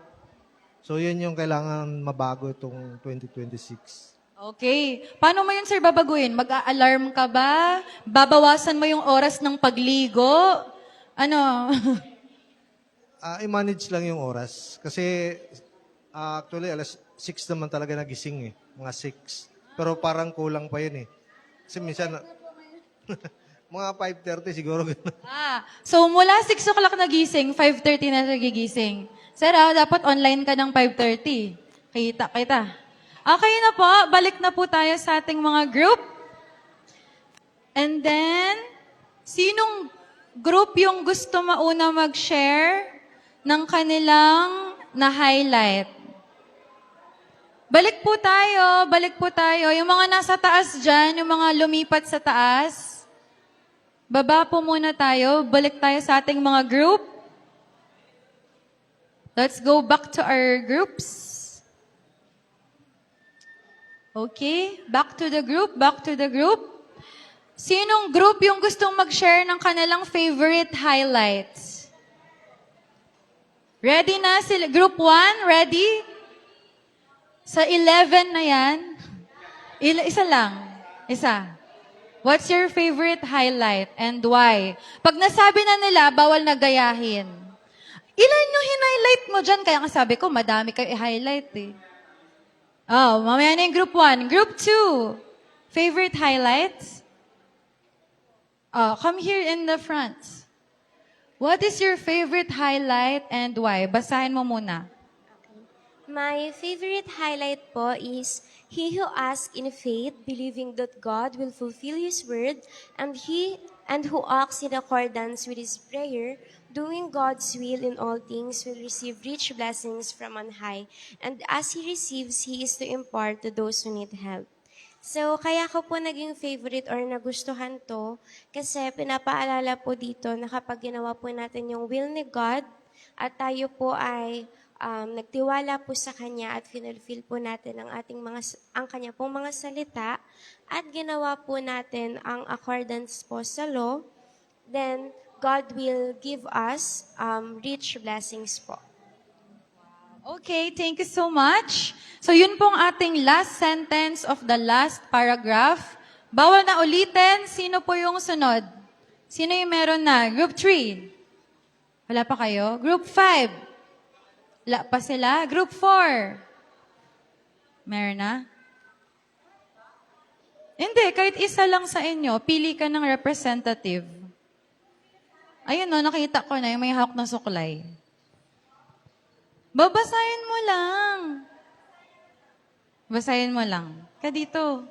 So yun yung kailangan mabago itong 2026. Okay. Paano mo yun, sir, babaguhin? Mag-a-alarm ka ba? Babawasan mo yung oras ng pagligo? Ano? I-manage lang yung oras. Kasi actually, alas 6 naman talaga nagising eh. Mga 6. Pero parang kulang pa yun eh. Kasi minsan, mga 5:30 siguro. So mula 6 o'clock nagising, 5:30 na nagigising. Sir, dapat online ka ng 5:30. Kita. Okay na po, balik na po tayo sa ating mga group. And then, sinong group yung gusto mauna mag-share ng kanilang na-highlight? Balik po tayo. Yung mga nasa taas dyan, yung mga lumipat sa taas, baba po muna tayo, balik tayo sa ating mga group. Let's go back to our groups. Okay, back to the group. Sinong group yung gustong mag-share ng kanilang favorite highlights? Ready na sila? Group 1, ready? Sa 11 na yan, isa lang. What's your favorite highlight and why? Pag nasabi na nila, bawal na gayahin. Ilan yung hin-highlight mo dyan? Kaya nga sabi ko, madami kayo i-highlight eh. Mamaya na yung group 1. Group 2, favorite highlights? Come here in the front. What is your favorite highlight and why? Basahin mo muna. My favorite highlight po is, he who asks in faith, believing that God will fulfill His word, and who acts in accordance with his prayer, doing God's will in all things, will receive rich blessings from on high. And as he receives, he is to impart to those who need help. So, kaya ko po naging favorite or nagustuhan to kasi pinapaalala po dito na kapag ginawa po natin yung will ni God at tayo po ay nagtiwala po sa Kanya at finulfill po natin ang Kanya pong mga salita at ginawa po natin ang accordance po sa law, then God will give us rich blessings po. Okay, thank you so much. So yun pong ating last sentence of the last paragraph. Bawal na ulitin. Sino po yung sunod? Sino yung meron na? Group 3? Wala pa kayo? Group 5? Wala pa sila? Group 4? Meron na? Hindi, kahit isa lang sa inyo, pili ka ng representative. Ayun no, nakita ko na yung may hawak na suklay. Babasahin mo lang. Basahin mo lang. Ka dito.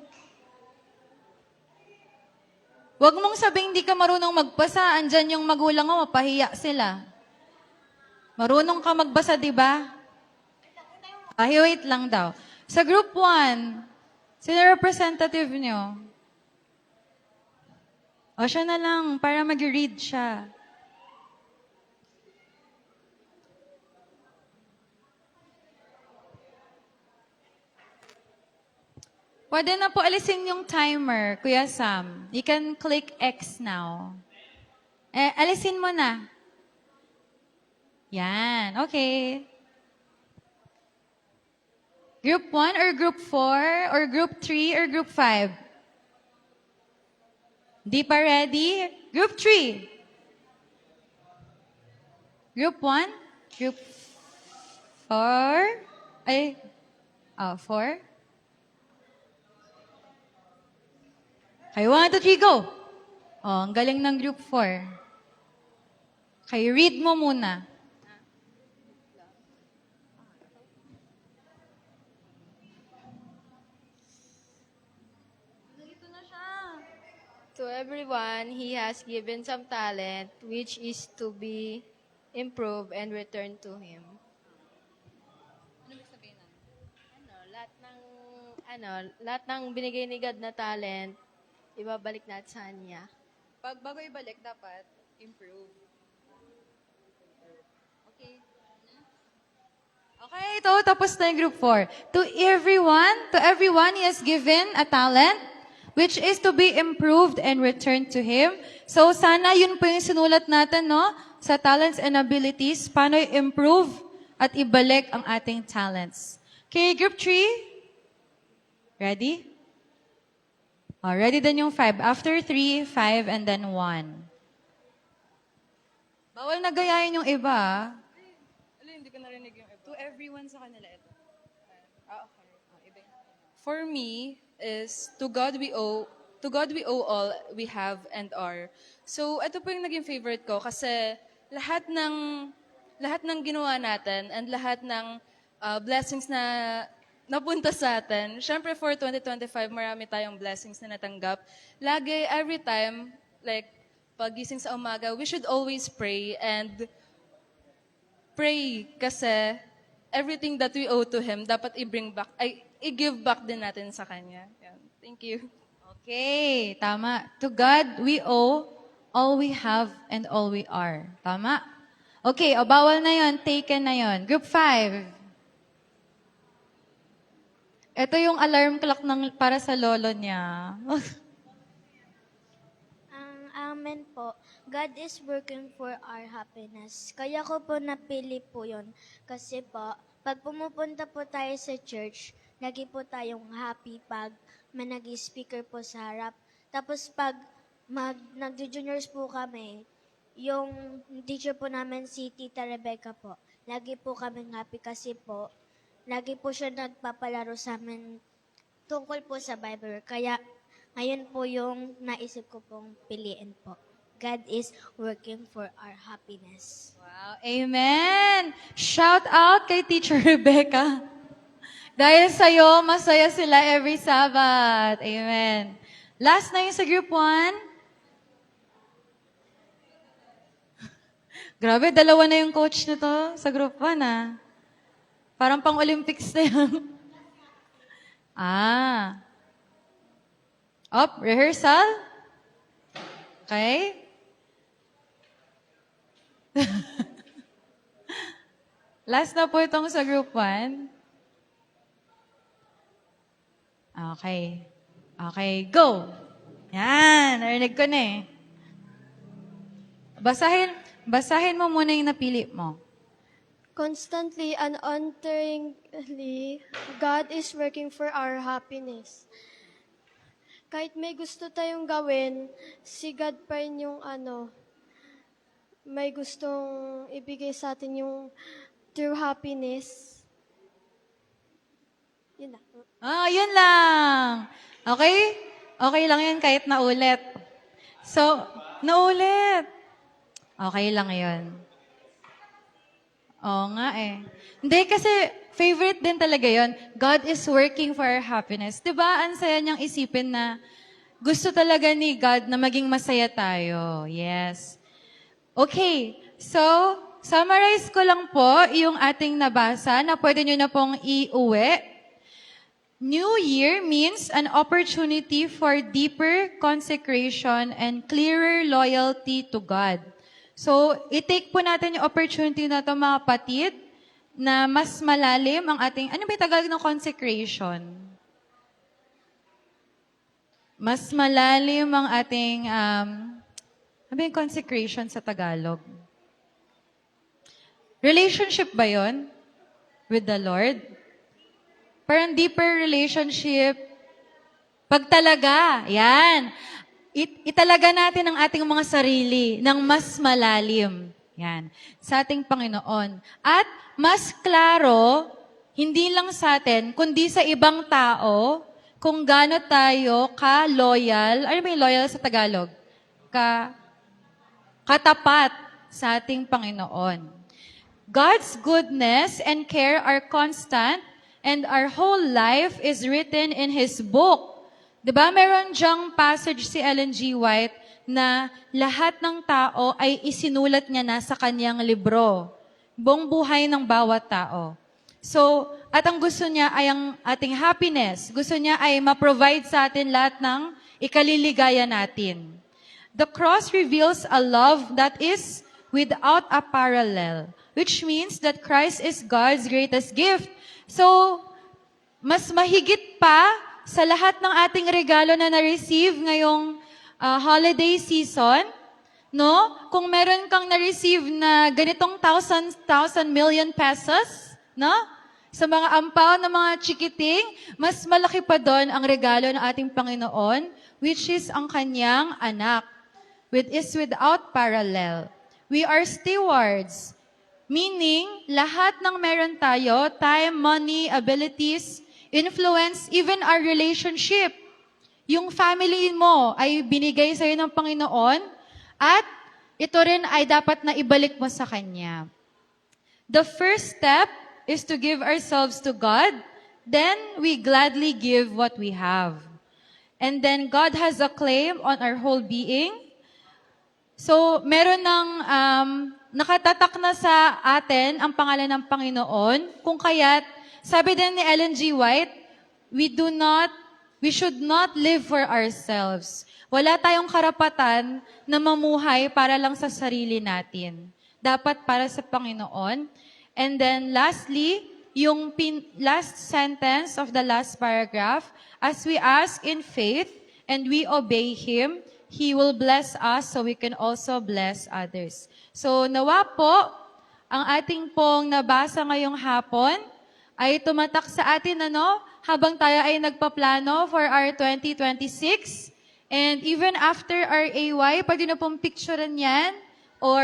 Huwag mong sabing hindi ka marunong magbasa. Andyan yung magulang mo, mapahiya sila. Marunong ka magbasa, di ba? Ay, wait lang daw. Sa group 1, sino representative nyo? O siya na lang, para mag-read siya. Pwede na po alisin yung timer, Kuya Sam. You can click X now. Alisin mo na. Yan, okay. Group 1 or Group 4 or Group 3 or Group 5? Di pa ready? Group 3. Group 1? Group 4? 4? Okay, 1, 2, 3, go! Oh, ang galing ng Group 4. Okay, read mo muna. To everyone, He has given some talent, which is to be improved and returned to Him. Lahat ng binigay ni God na talent, ibabalik natin sa Kanya. Pag bago ibalik, dapat improve. Okay, ito, tapos na yung Group 4. To everyone, He has given a talent, which is to be improved and returned to Him. So, sana yun po yung sinulat natin, no? Sa talents and abilities, paano i-improve at ibalik ang ating talents. Okay, Group 3? Ready? Oh, ready din yung 5. After 3, 5, and then 1. Bawal na gayahin yung iba, ah. Hindi ko narinig yung iba. To everyone sa kanila ito. Okay. For me, is to God we owe all we have and are. So, ito po yung naging favorite ko kasi lahat ng ginawa natin and lahat ng blessings na napunta sa atin. Syempre for 2025, marami tayong blessings na natanggap. Lagi, every time, like pagising sa umaga, we should always pray and pray kasi everything that we owe to Him, dapat i-give back din natin sa Kanya. Yan. Thank you. Okay, tama. To God, we owe all we have and all we are. Tama? Okay, o bawal na yon, taken na yon. Group 5. Ito yung alarm clock para sa lolo niya. Amen po. God is working for our happiness. Kaya ko po napili po yun. Kasi po, pag pumupunta po tayo sa church, lagi po tayong happy pag may nag-speaker po sa harap. Tapos pag nag-juniors po kami, yung teacher po namin si Tita Rebecca po, lagi po kaming happy kasi po, lagi po siya nagpapalaro sa amin tungkol po sa Bible. Kaya ngayon po yung naisip ko pong piliin po. God is working for our happiness. Wow, amen! Shout out kay Teacher Rebecca. Dahil sa'yo, masaya sila every Sabbath. Amen. Last na yung sa Group 1. Grabe, 2 na yung coach nito sa Group 1, ah. Parang pang-Olympics na yan. Up, rehearsal. Okay? Last na po itong sa group 1. Okay. Okay, go! Yan, narinig ko na eh. Basahin mo muna yung napili mo. Constantly and untiringly, God is working for our happiness. Kahit may gusto tayong gawin, si God pa rin yung may gustong ibigay sa atin yung true happiness. Yun na. Yun lang. Okay? Okay lang yun kahit naulit. So, naulit. Okay lang yun. Oo nga eh. Hindi kasi favorite din talaga yun. God is working for our happiness. Diba? Ang saya niyang isipin na gusto talaga ni God na maging masaya tayo. Yes. Okay. So, summarize ko lang po yung ating nabasa na pwede nyo na pong iuwi. New Year means an opportunity for deeper consecration and clearer loyalty to God. So, i-take po natin yung opportunity na ito, mga kapatid, na mas malalim ang ating, ano ba yung Tagalog ng consecration? Mas malalim ang ating, ano ba yung consecration sa Tagalog? Relationship ba yon with the Lord? Parang deeper relationship. Pag talaga, yan. Italaga natin ang ating mga sarili ng mas malalim. Yan. Sa ating Panginoon. At mas klaro, hindi lang sa atin, kundi sa ibang tao, kung gaano tayo ka-loyal. Ano ba yung loyal sa Tagalog? Katapat sa ating Panginoon. God's goodness and care are constant, and our whole life is written in His book. Diba, meron dyang passage si Ellen G. White na lahat ng tao ay isinulat niya na sa kanyang libro. Buong buhay ng bawat tao. So, at ang gusto niya ay ang ating happiness. Gusto niya ay ma-provide sa atin lahat ng ikaliligaya natin. The cross reveals a love that is without a parallel, which means that Christ is God's greatest gift. So, mas mahigit pa sa lahat ng ating regalo na na-receive ngayong holiday season, no? Kung meron kang na-receive na ganitong thousand million pesos, no? Sa mga ampaw na mga chikiting, mas malaki pa doon ang regalo ng ating Panginoon, which is ang kanyang anak, which is without parallel. We are stewards, meaning lahat ng meron tayo, time, money, abilities, influence, even our relationship. Yung family mo ay binigay sa'yo ng Panginoon at ito rin ay dapat na ibalik mo sa Kanya. The first step is to give ourselves to God, then we gladly give what we have. And then God has a claim on our whole being. So, meron ng nakatatak na sa atin ang pangalan ng Panginoon, kung kaya't sabi din ni Ellen G. White, we should not live for ourselves. Wala tayong karapatan na mamuhay para lang sa sarili natin. Dapat para sa Panginoon. And then lastly, yung last sentence of the last paragraph, as we ask in faith and we obey Him, He will bless us so we can also bless others. So nawa po, ang ating pong nabasa ngayong hapon, ay tumatak sa atin habang tayo ay nagpaplano for our 2026. And even after our AY, pwede na pong picturean yan or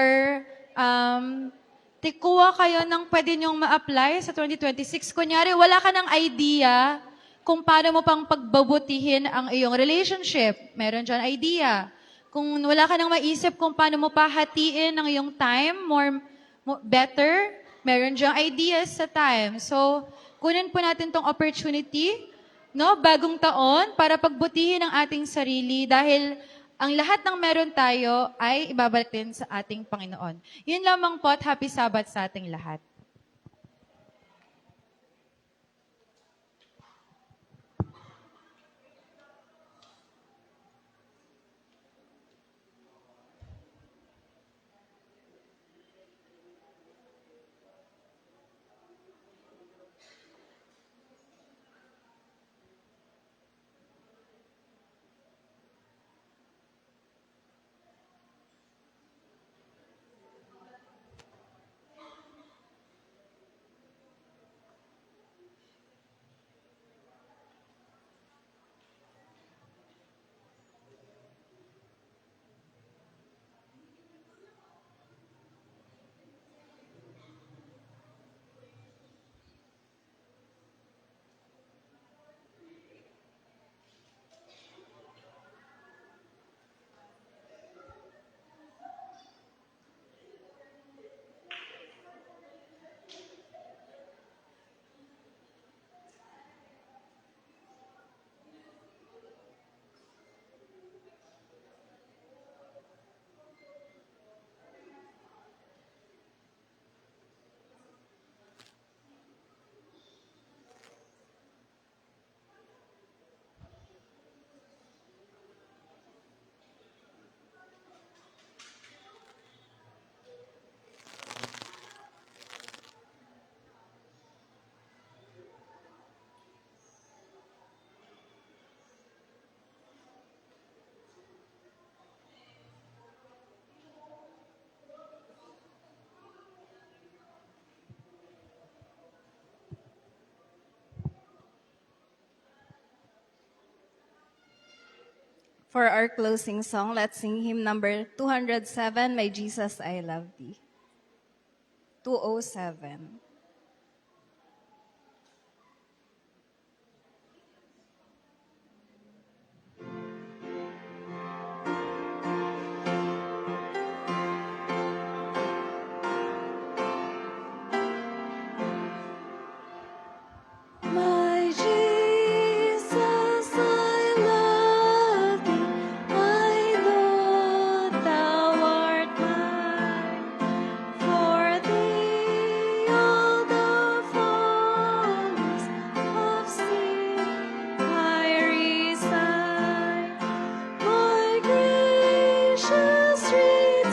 tikuha kayo ng pwede nyong ma-apply sa 2026. Kunyari, wala ka ng idea kung paano mo pang pagbabutihin ang iyong relationship. Meron dyan idea. Kung wala ka nang maisip kung paano mo pahatiin ang iyong time better, meron diyang ideas sa time. So, kunin po natin tong opportunity, bagong taon, para pagbutihin ang ating sarili dahil ang lahat ng meron tayo ay ibabalik din sa ating Panginoon. Yun lamang po at happy Sabbath sa ating lahat. For our closing song, let's sing hymn number 207, My Jesus, I Love Thee. 207. My Jesus, I love thee. I know thou art mine. For thee all the follies of sin I resign. My gracious Redeemer,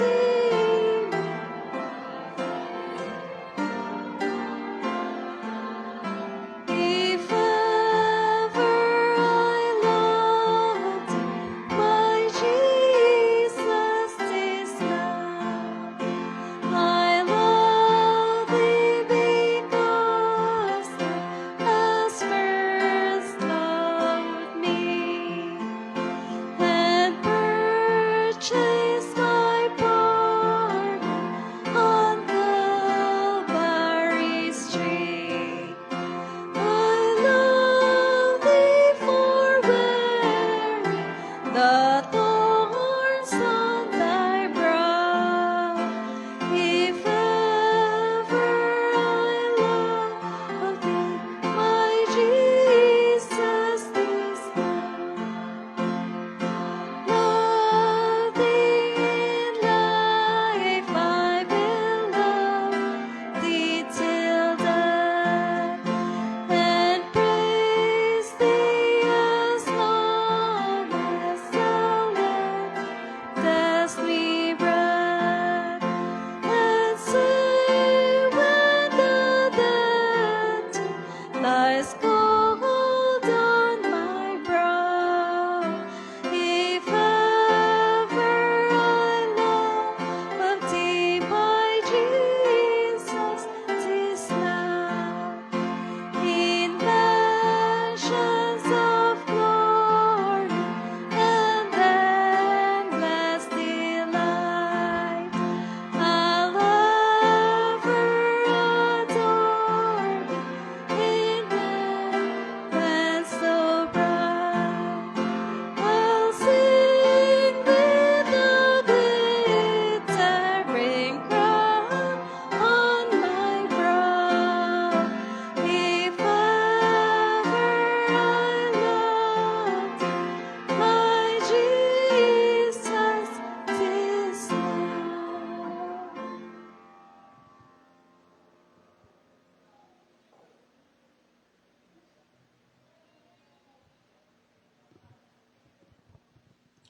if ever I loved thee, my Jesus, 'tis now. I love thee because thou hast first loved me and purchased my pardon on Calvary's tree. I love thee for wearing the thorns on thy brow. If ever I love thee, my Jesus, this love thee in life, I will love thee till death, and praise thee as long as thou lettest me breath, and say when the debt lies cold on my brow, if ever I love thee, my Jesus, 'tis now. In mansions of glory and endless delight, I'll ever adore thee in heaven so bright. I'll sing with the glittering crown on my brow. If ever I loved thee, my Jesus, 'tis now.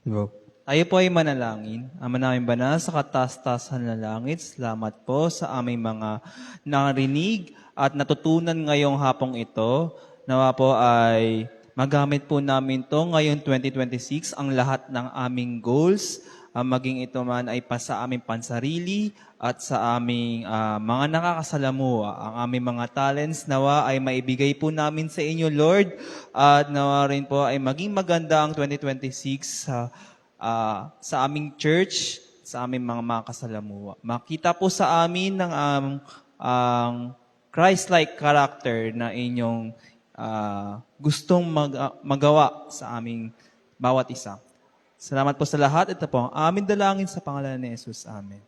Go. Tayo po ay manalangin. Ama namin banal sa kataas-taasan ng langit, salamat po sa aming mga narinig at natutunan ngayong hapong ito. Nawa po ay magamit po namin to ngayong 2026 ang lahat ng aming goals, maging ito man ay pa sa aming pansarili at sa aming mga nakakasalamuha. Ang aming mga talents nawa ay maibigay po namin sa inyo, Lord. At nawa rin po ay maging maganda ang 2026 sa aming church, sa aming mga kasalamuha. Makita po sa amin ng ang Christ-like character na inyong gustong magawa sa aming bawat isa. Salamat po sa lahat. Ito po ang aming dalangin sa pangalan ni Jesus. Amen.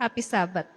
Happy Sabbath.